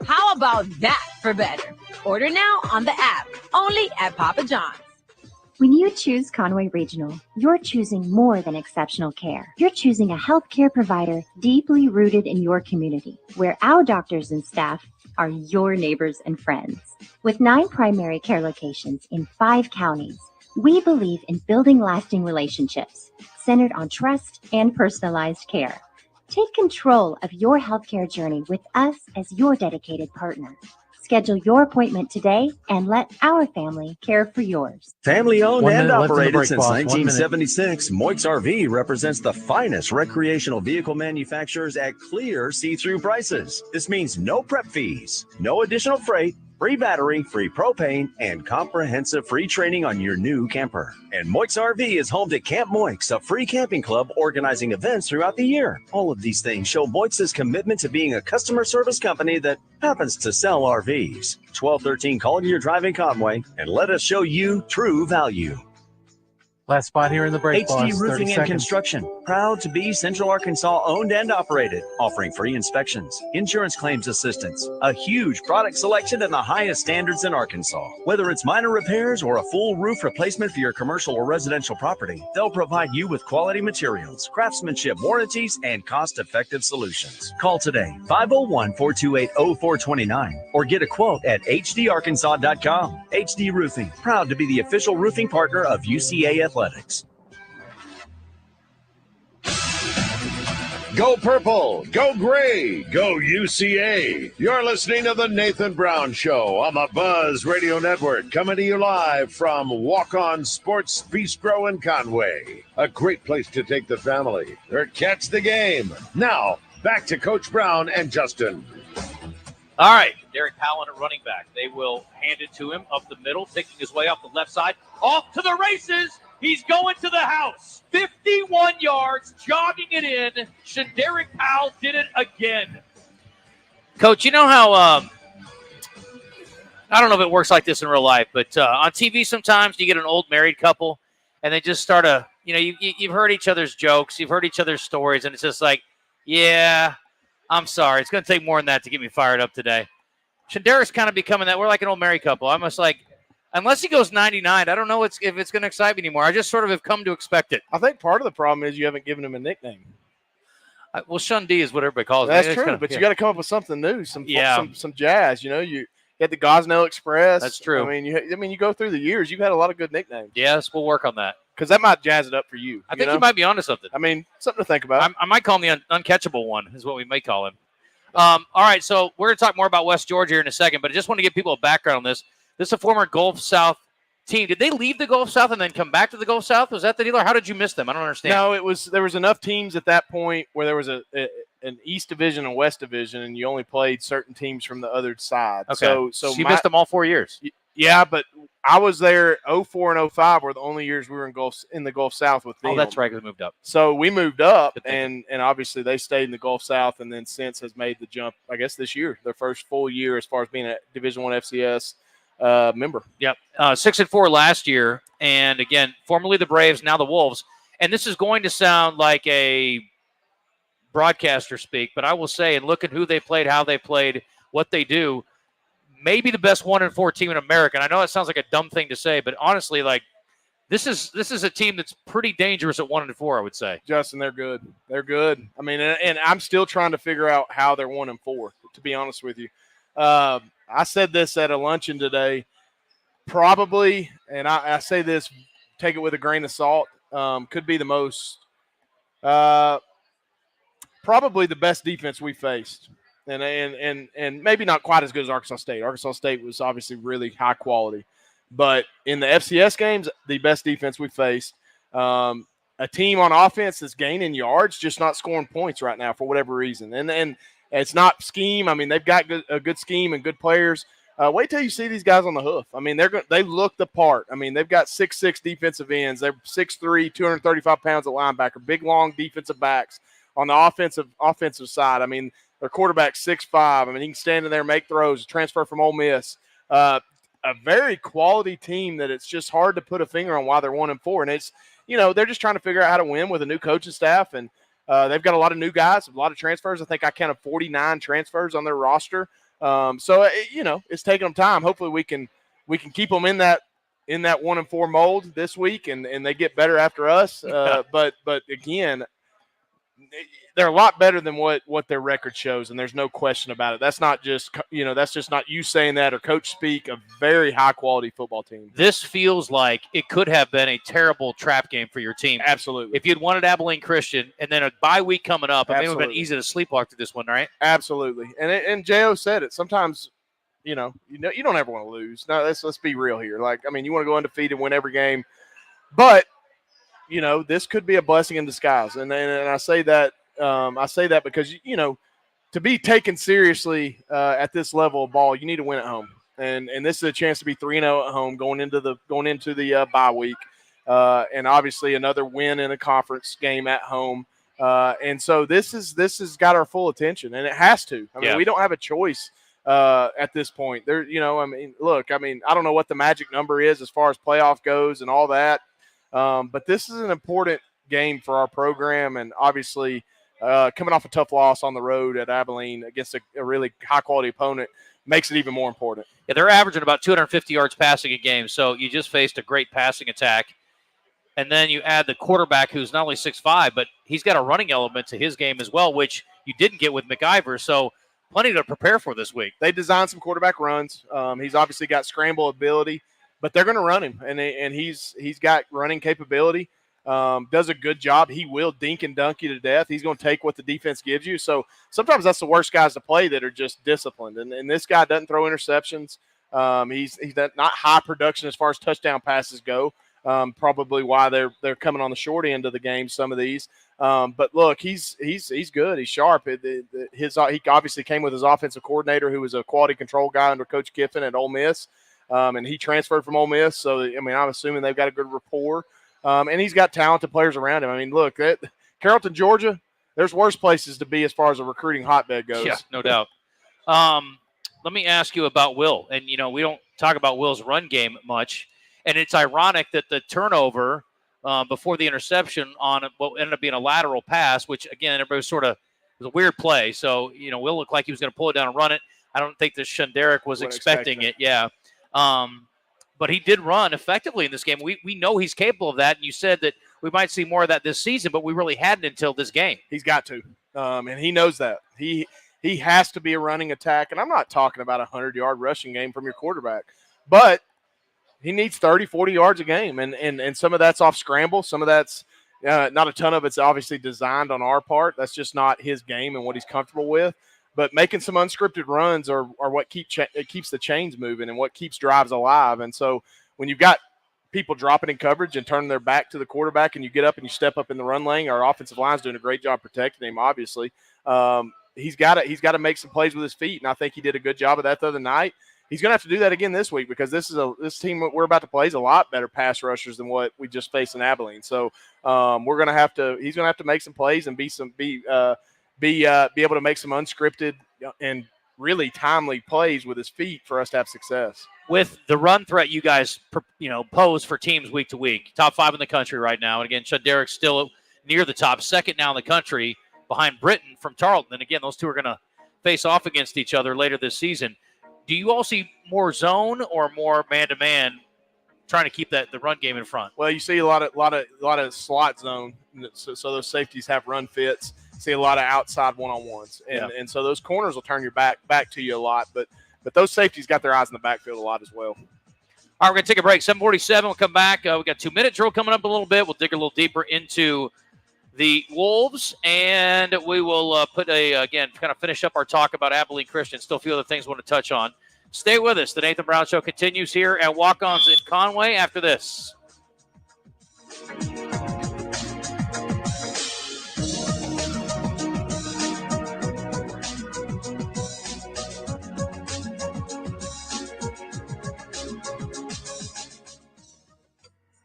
D: How about that for better? Order now on the app, only at Papa John's.
I: When you choose Conway Regional, you're choosing more than exceptional care. You're choosing a healthcare provider deeply rooted in your community, where our doctors and staff are your neighbors and friends. With 9 primary care locations in 5 counties, we believe in building lasting relationships centered on trust and personalized care. Take control of your healthcare journey with us as your dedicated partner. Schedule your appointment today and let our family care for yours.
E: Family owned and operated since 1976, Moix RV represents the finest recreational vehicle manufacturers at clear see-through prices. This means no prep fees, no additional freight, free battery, free propane, and comprehensive free training on your new camper. And Moix RV is home to Camp Moix, a free camping club organizing events throughout the year. All of these things show Moix's commitment to being a customer service company that happens to sell RVs. 1213 Collier Drive in Conway, and let us show you true value.
H: Last spot here in the break,
E: HD
H: boss.
E: Roofing and Construction, proud to be Central Arkansas owned and operated, offering free inspections, insurance claims assistance, a huge product selection and the highest standards in Arkansas. Whether it's minor repairs or a full roof replacement for your commercial or residential property, they'll provide you with quality materials, craftsmanship, warranties, and cost-effective solutions. Call today, 501-428-0429, or get a quote at hdarkansas.com. HD Roofing, proud to be the official roofing partner of UCA Athletics.
A: Go purple, go gray, go UCA. You're listening to the Nathan Brown Show on the Buzz Radio Network, coming to you live from Walk-On Sports Bistro in Conway. A great place to take the family or catch the game. Now, back to Coach Brown and Justin.
B: All right, Derek Powell at running back. They will hand it to him up the middle, taking his way up the left side. Off to the races. He's going to the house. 51 yards, jogging it in. Derek Powell did it again. Coach, you know how I don't know if it works like this in real life, but on TV sometimes you get an old married couple and they just start you've heard each other's jokes, you've heard each other's stories, and it's just like, yeah, I'm sorry. It's going to take more than that to get me fired up today. Derek's kind of becoming that. We're like an old married couple. I'm just like, unless he goes 99, I don't know if it's going to excite me anymore. I just sort of have come to expect it.
C: I think part of the problem is you haven't given him a nickname.
B: Well, Shun D is what everybody calls
C: That's
B: me.
C: true, but you got to come up with something new, some jazz. You know, you had the Gosnell Express.
B: That's true.
C: I mean, you go through the years, you've had a lot of good nicknames.
B: Yes, we'll work on that
C: because that might jazz it up for you.
B: I think you might be onto something.
C: I mean, something to think about.
B: I might call him the uncatchable one, is what we may call him. All right, so we're going to talk more about West Georgia here in a second, but I just want to give people a background on this. This is a former Gulf South team. Did they leave the Gulf South and then come back to the Gulf South? Was that the deal, or how did you miss them? I don't understand.
C: No, there was enough teams at that point where there was an East Division and West Division, and you only played certain teams from the other side.
B: Okay.
C: So
B: you missed them all 4 years.
C: Yeah, but I was there 04 and 05 were the only years we were in the Gulf South with them.
B: Oh, that's right. We moved up.
C: So we moved up, and obviously they stayed in the Gulf South, and then since has made the jump, I guess, this year, their first full year as far as being a Division I FCS member.
B: Yep. 6-4 last year. And again, formerly the Braves, now the Wolves. And this is going to sound like a broadcaster speak, but I will say, and look at who they played, how they played, what they do, maybe the best 1-4 team in America. And I know that sounds like a dumb thing to say, but honestly, like, this is a team that's pretty dangerous at 1-4, I would say.
C: Justin, they're good. They're good. I mean, and I'm still trying to figure out how they're 1-4, to be honest with you. I said this at a luncheon today, probably, and I say this, take it with a grain of salt, could be the most probably the best defense we faced, and maybe not quite as good as Arkansas State. Arkansas State was obviously really high quality, but in the FCS games, the best defense we faced. A team on offense that's gaining yards, just not scoring points right now for whatever reason, and it's not scheme. I mean, they've got a good scheme and good players. Wait till you see these guys on the hoof. I mean, they look the part. I mean, they've got 6'6" defensive ends. They're 6'3", 235 pounds at linebacker, big, long defensive backs. On the offensive side, I mean, their quarterback's 6'5". I mean, he can stand in there, make throws, transfer from Ole Miss. A very quality team that it's just hard to put a finger on why they're 1-4. And it's, they're just trying to figure out how to win with a new coaching staff. And they've got a lot of new guys, a lot of transfers. I think I counted 49 transfers on their roster. So it's taking them time. Hopefully we can keep them in that 1-4 mold this week, and they get better after us. But again, they're a lot better than what their record shows, and there's no question about it. That's not just that's just not you saying that or coach speak. A very high quality football team.
B: This feels like it could have been a terrible trap game for your team.
C: Absolutely.
B: If you'd wanted Abilene Christian and then a bye week coming up, it may have been easy to sleepwalk through this one, right?
C: Absolutely. And J.O. said it. Sometimes you don't ever want to lose. No, let's be real here. Like, I mean, you want to go undefeated, win every game, but this could be a blessing in disguise. And I say that because, to be taken seriously at this level of ball, you need to win at home. And this is a chance to be 3-0 at home going into the bye week. And obviously another win in a conference game at home. And so this has got our full attention, and it has to. I mean, we don't have a choice at this point. There, look, I don't know what the magic number is as far as playoff goes and all that. But this is an important game for our program, and obviously coming off a tough loss on the road at Abilene against a really high-quality opponent makes it even more important.
B: Yeah, they're averaging about 250 yards passing a game, so you just faced a great passing attack. And then you add the quarterback who's not only 6'5", but he's got a running element to his game as well, which you didn't get with McIver, so plenty to prepare for this week.
C: They designed some quarterback runs. He's obviously got scramble ability. But they're going to run him, and he's got running capability, does a good job. He will dink and dunk you to death. He's going to take what the defense gives you. So sometimes that's the worst guys to play that are just disciplined. And this guy doesn't throw interceptions. He's not high production as far as touchdown passes go, probably why they're coming on the short end of the game, some of these. But look, he's good. He's sharp. He obviously came with his offensive coordinator, who was a quality control guy under Coach Kiffin at Ole Miss. And he transferred from Ole Miss, so I'm assuming they've got a good rapport. And he's got talented players around him. I mean, look, Carrollton, Georgia, there's worse places to be as far as a recruiting hotbed goes.
B: Yeah, no doubt. Let me ask you about Will. And, we don't talk about Will's run game much. And it's ironic that the turnover before the interception on what ended up being a lateral pass, which, again, everybody was was a weird play. So, Will looked like he was going to pull it down and run it. I don't think that Shunderick was expecting it. Yeah. But he did run effectively in this game. We know he's capable of that. And you said that we might see more of that this season, but we really hadn't until this game.
C: He's got to. And he knows that. He has to be a running attack. And I'm not talking about a 100-yard rushing game from your quarterback. But he needs 30, 40 yards a game. And some of that's off scramble. Some of that's not a ton of it's obviously designed on our part. That's just not his game and what he's comfortable with. But making some unscripted runs are what keeps the chains moving and what keeps drives alive. And so when you've got people dropping in coverage and turning their back to the quarterback and you get up and you step up in the run lane, our offensive line's doing a great job protecting him, obviously. He's got to make some plays with his feet, and I think he did a good job of that the other night. he's going to have to do that again this week because this team we're about to play is a lot better pass rushers than what we just faced in Abilene. So he's going to have to make some plays and be able to make some unscripted and really timely plays with his feet for us to have success.
B: With the run threat you guys pose for teams week to week, top 5 in the country right now. And again, Shunderek's still near the top, second now in the country behind Britton from Tarleton. And again, those two are going to face off against each other later this season. Do you all see more zone or more man-to-man trying to keep the run game in front?
C: Well, you see a lot of slot zone, so those safeties have run fits. See a lot of outside one-on-ones, and so those corners will turn your back to you a lot. But those safeties got their eyes in the backfield a lot as well.
B: All right, we're going to take a break. 7:47. We'll come back. We got 2-minute drill coming up a little bit. We'll dig a little deeper into the Wolves, and we will kind of finish up our talk about Abilene Christian. Still a few other things we want to touch on. Stay with us. The Nathan Brown Show continues here at Walk-Ons in Conway after this.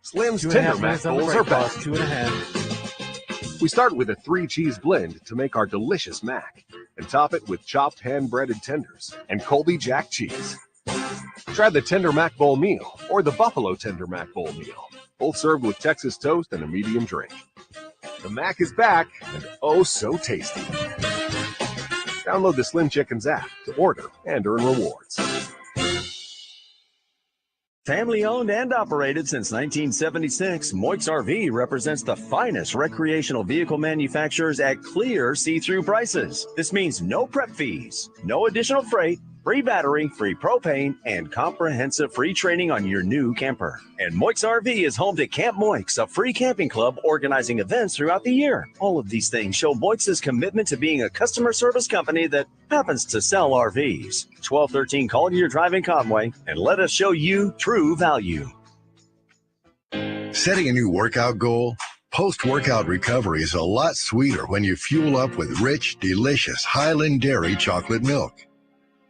O: Slim's Tender Mac Bowls are back. 2.5. We start with a 3-cheese blend to make our delicious mac and top it with chopped hand-breaded tenders and Colby Jack cheese. Try the Tender Mac Bowl meal or the Buffalo Tender Mac Bowl meal, both served with Texas toast and a medium drink. The mac is back and oh so tasty. Download the Slim Chickens app to order and earn rewards.
E: Family owned and operated since 1976, Moix RV represents the finest recreational vehicle manufacturers at clear see-through prices. This means no prep fees, no additional freight, free battery, free propane, and comprehensive free training on your new camper. And Moix RV is home to Camp Moix, a free camping club organizing events throughout the year. All of these things show Moix's commitment to being a customer service company that happens to sell RVs. 1213 Collier Drive in Conway, and let us show you true value.
F: Setting a new workout goal? Post-workout recovery is a lot sweeter when you fuel up with rich, delicious Highland Dairy chocolate milk.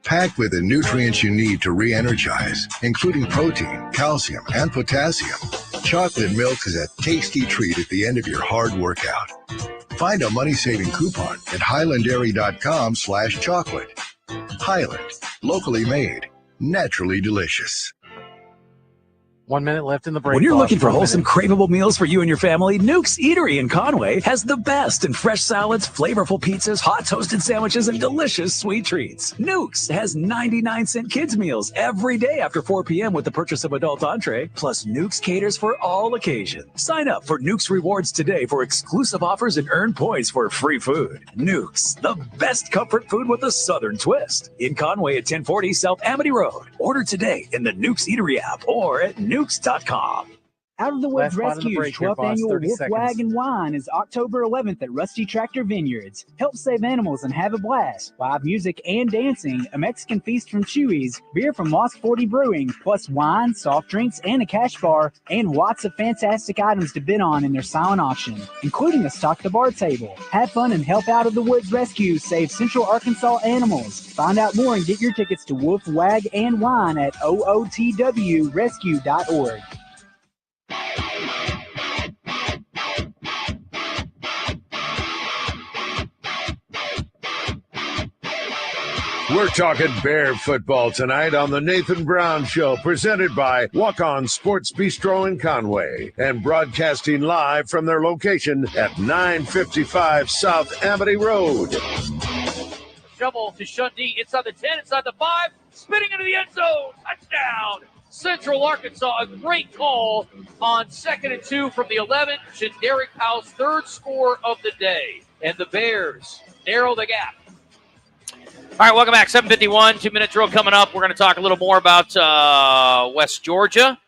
F: Packed with the nutrients you need to re-energize, including protein, calcium, and potassium, chocolate milk is a tasty treat at the end of your hard workout. Find a money-saving coupon at highlanddairy.com/chocolate. Highland, locally made, naturally delicious.
H: 1 minute left in the break.
K: When you're looking for wholesome, craveable meals for you and your family, Nuke's Eatery in Conway has the best in fresh salads, flavorful pizzas, hot toasted sandwiches, and delicious sweet treats. Nuke's has 99-cent kids meals every day after 4 p.m. with the purchase of adult entree, plus Nuke's caters for all occasions. Sign up for Nuke's Rewards today for exclusive offers and earn points for free food. Nuke's, the best comfort food with a southern twist. In Conway at 1040 South Amity Road. Order today in the Nuke's Eatery app or at nukes.com.
P: Out of the Woods Rescue's 12th annual Wolf Wagon Wine is October 11th at Rusty Tractor Vineyards. Help save animals and have a blast. Live music and dancing, a Mexican feast from Chewy's, beer from Lost 40 Brewing, plus wine, soft drinks, and a cash bar, and lots of fantastic items to bid on in their silent auction, including a stock-the-bar table. Have fun and help Out of the Woods Rescue save Central Arkansas animals. Find out more and get your tickets to Wolf Wag and Wine at ootwrescue.org.
A: We're talking Bear football tonight on the Nathan Brown Show, presented by Walk-On Sports Bistro in Conway and broadcasting live from their location at 955 South Amity Road.
B: Shovel to Shundee inside the 10, inside the 5, spinning into the end zone. Touchdown, Central Arkansas. A great call on 2nd and 2 from the 11. Derek Powell's third score of the day. And the Bears narrow the gap. All right, welcome back. 7:51, 2-minute drill coming up. We're going to talk a little more about West Georgia.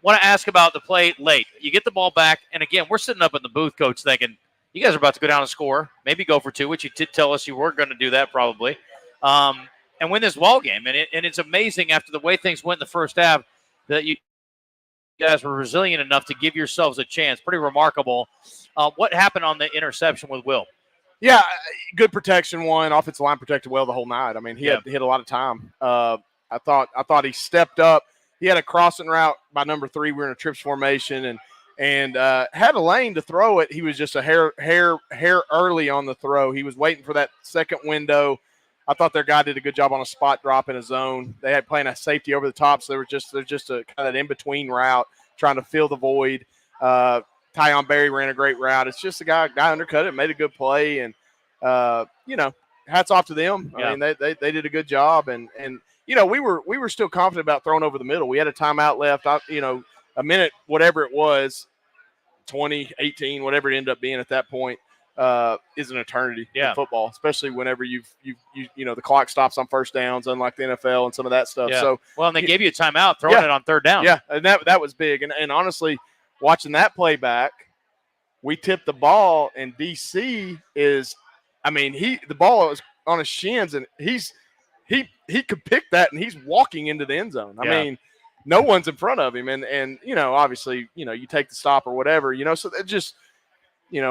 B: Want to ask about the play late. You get the ball back, and again, we're sitting up in the booth, Coach, thinking, you guys are about to go down and score, maybe go for 2, which you did tell us you were going to do that probably, and win this ball game. And it's amazing after the way things went in the first half that you guys were resilient enough to give yourselves a chance. Pretty remarkable. What happened on the interception with Will?
C: Yeah, good protection. Offensive line protected well the whole night. I mean, he had a lot of time. I I thought he stepped up. He had a crossing route by number 3. We were in a trips formation and had a lane to throw it. He was just a hair early on the throw. He was waiting for that second window. I thought their guy did a good job on a spot drop in a zone. They had playing a safety over the top, so they're just a kind of an in-between route trying to fill the void. Tyon Berry ran a great route. It's just a guy undercut it, made a good play, and hats off to them.
B: Yeah.
C: I mean, they did a good job, and we were still confident about throwing over the middle. We had a timeout left. A minute, whatever it was, 20, 18, whatever it ended up being at that point, is an eternity in football, especially whenever you the clock stops on first downs, unlike the NFL and some of that stuff.
B: Yeah.
C: So
B: and they gave you a timeout throwing it on third down.
C: Yeah, and that was big. And honestly, watching that play back, we tipped the ball, and DC is, the ball is on his shins, and he could pick that, and he's walking into the end zone. I mean, no one's in front of him, and obviously, you take the stop or whatever, so it just,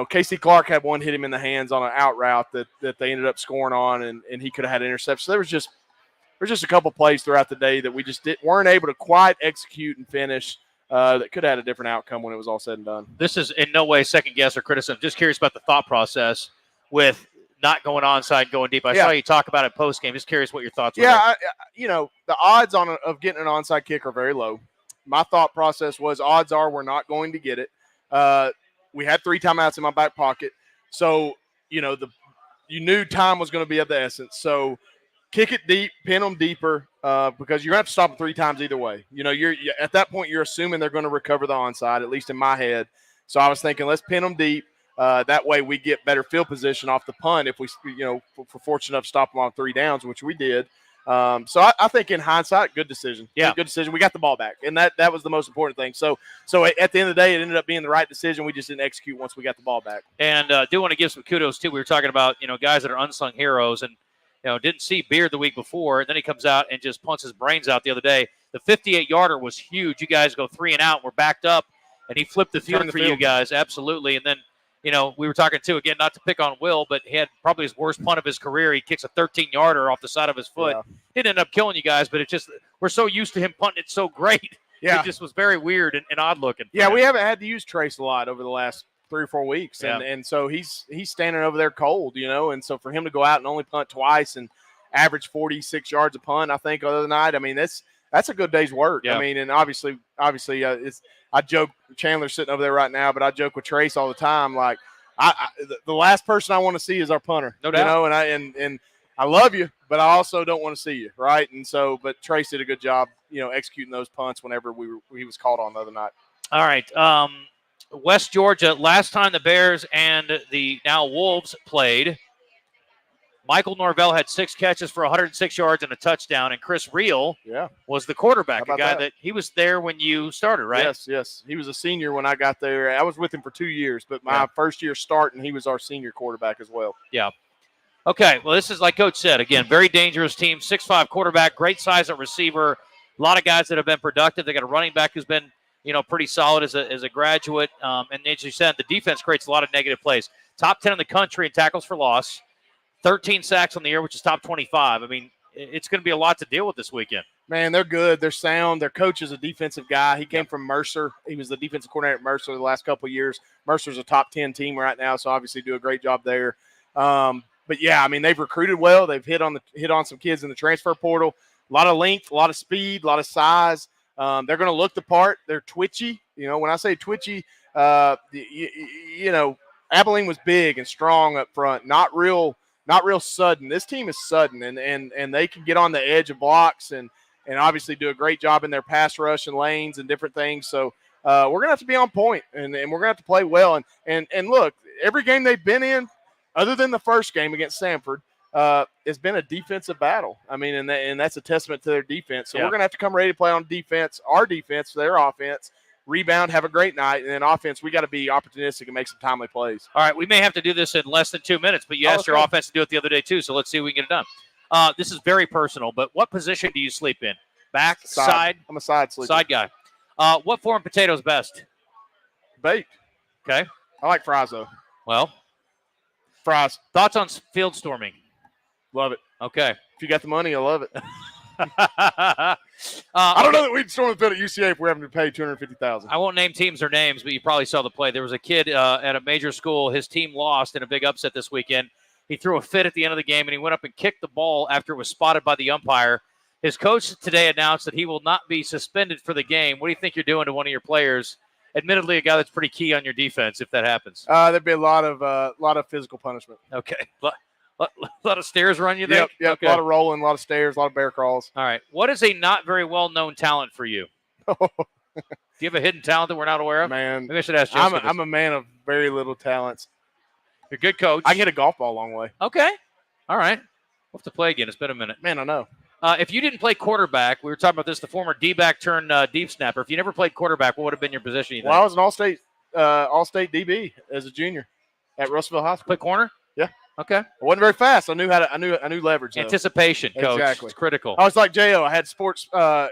C: Casey Clark had one hit him in the hands on an out route that they ended up scoring on, and he could have had an interception. So there's just a couple plays throughout the day that we just weren't able to quite execute and finish. That could have had a different outcome when it was all said and done.
B: This is in no way second guess or criticism. Just curious about the thought process with not going onside, going deep. I saw you talk about it post game. Just curious what your thoughts were.
C: Yeah, the odds of getting an onside kick are very low. My thought process was odds are we're not going to get it. We had 3 timeouts in my back pocket, so you knew time was going to be of the essence. So kick it deep, pin them deeper, because you're going to have to stop them 3 times either way. You're at that point you're assuming they're going to recover the onside, at least in my head. So I was thinking, let's pin them deep. That way we get better field position off the punt if we, if we're fortunate enough to stop them on 3 downs, which we did. So I think in hindsight, good decision.
B: Yeah,
C: good decision. We got the ball back, and that was the most important thing. So at the end of the day, it ended up being the right decision. We just didn't execute once we got the ball back.
B: And do want to give some kudos too. We were talking about guys that are unsung heroes, and didn't see Beard the week before, and then he comes out and just punts his brains out the other day. The 58-yarder was huge. You guys go 3 and out. We're backed up, and he flipped the field for you guys. Absolutely. And then, we were talking too, again, not to pick on Will, but he had probably his worst punt of his career. He kicks a 13-yarder off the side of his foot. Yeah. It ended up killing you guys, but we're so used to him punting it so great. Yeah. It just was very weird and odd looking.
C: Yeah, we haven't had to use Trace a lot over the last 3 or 4 weeks. And so he's standing over there cold, and so for him to go out and only punt twice and average 46 yards a punt, I think, other night, that's a good day's work.
B: Yeah.
C: And obviously, I joke, Chandler's sitting over there right now, but I joke with Trace all the time. Like, the last person I want to see is our punter.
B: No doubt.
C: And I love you, but I also don't want to see you, right? And so, but Trace did a good job, executing those punts whenever he was called on the other night.
B: All right. West Georgia, last time the Bears and the now Wolves played, Michael Norvell had 6 catches for 106 yards and a touchdown, and Chris Reel was the quarterback, a guy that he was there when you started, right?
C: Yes. He was a senior when I got there. I was with him for 2 years, but my first year starting, he was our senior quarterback as well.
B: Yeah. Okay, well, this is like Coach said, again, very dangerous team, 6'5" quarterback, great size at receiver, a lot of guys that have been productive. They got a running back who's been pretty solid as a graduate. And as you said, the defense creates a lot of negative plays. Top 10 in the country in tackles for loss. 13 sacks on the year, which is top 25. It's going to be a lot to deal with this weekend.
C: Man, they're good. They're sound. Their coach is a defensive guy. He came from Mercer. He was the defensive coordinator at Mercer the last couple of years. Mercer's a top 10 team right now, so obviously do a great job there. But yeah, they've recruited well. They've hit on some kids in the transfer portal. A lot of length, a lot of speed, a lot of size. They're going to look the part. They're twitchy. When I say twitchy, Abilene was big and strong up front. Not real sudden. This team is sudden, and they can get on the edge of blocks and obviously do a great job in their pass rush and lanes and different things. So we're going to have to be on point, and we're going to have to play well. And look, every game they've been in, other than the first game against Samford, it's been a defensive battle. And that's a testament to their defense. So we're going to have to come ready to play on defense, our defense, their offense, rebound, have a great night, and then offense, we got to be opportunistic and make some timely plays.
B: All right, we may have to do this in less than 2 minutes, but you asked your offense to do it the other day too, so let's see if we can get it done. This is very personal, but what position do you sleep in? Back, side?
C: I'm a side sleeper.
B: Side guy. What form potato is best?
C: Baked.
B: Okay.
C: I like fries, though.
B: Well,
C: fries.
B: Thoughts on field storming?
C: Love it.
B: Okay.
C: If you got the money, I love it. I don't know that we'd storm the field at UCA if we're having to pay $250,000.
B: I won't name teams or names, but you probably saw the play. There was a kid at a major school. His team lost in a big upset this weekend. He threw a fit at the end of the game, and he went up and kicked the ball after it was spotted by the umpire. His coach today announced that he will not be suspended for the game. What do you think you're doing to one of your players? Admittedly, a guy that's pretty key on your defense if that happens.
C: There'd be a lot of physical punishment.
B: Okay. A lot of stairs run, you think?
C: Yep.
B: Okay.
C: A lot of rolling, a lot of stairs, a lot of bear crawls.
B: All right. What is a not very well-known talent for you? Do you have a hidden talent that we're not aware of?
C: Man,
B: maybe I should ask Jessica.
C: I'm a man of very little talents.
B: You're a good coach.
C: I can hit a golf ball a long way.
B: Okay. All right. We'll have to play again. It's been a minute.
C: Man, I know.
B: If you didn't play quarterback, we were talking about this, the former D-back turned deep snapper. If you never played quarterback, what would have been your position, you think?
C: Well, I was an all-state DB as a junior at Russellville High School.
B: Play corner?
C: Yeah.
B: Okay.
C: I wasn't very fast. I knew leverage. Though.
B: Anticipation, coach.
C: Exactly.
B: It's critical.
C: I was like J.O. I had sports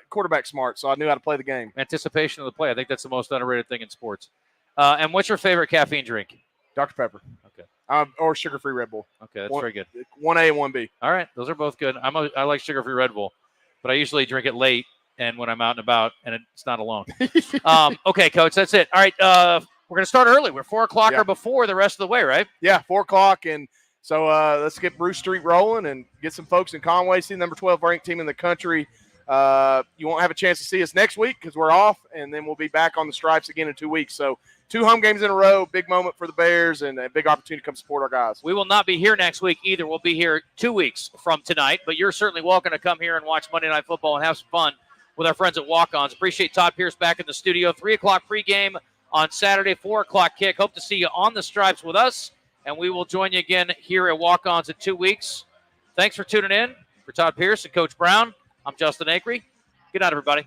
C: quarterback smart, so I knew how to play the game.
B: Anticipation of the play. I think that's the most underrated thing in sports. And what's your favorite caffeine drink?
C: Dr. Pepper.
B: Okay.
C: Or sugar-free Red Bull.
B: Okay, that's very good.
C: 1A and 1B.
B: All right, those are both good. I like sugar-free Red Bull, but I usually drink it late and when I'm out and about, and it's not alone. Okay, Coach, that's it. All right, we're going to start early. We're 4 o'clock or before the rest of the way, right?
C: Yeah, 4 o'clock, and so let's get Bruce Street rolling and get some folks in Conway, see the number 12 ranked team in the country. You won't have a chance to see us next week because we're off, and then we'll be back on the stripes again in 2 weeks. So 2 home games in a row, big moment for the Bears, and a big opportunity to come support our guys.
B: We will not be here next week either. We'll be here 2 weeks from tonight, but you're certainly welcome to come here and watch Monday Night Football and have some fun with our friends at Walk-Ons. Appreciate Todd Pierce back in the studio. 3 o'clock pregame on Saturday, 4 o'clock kick. Hope to see you on the stripes with us, and we will join you again here at Walk-Ons in 2 weeks. Thanks for tuning in. For Todd Pierce and Coach Brown, I'm Justin Acree. Good night, everybody.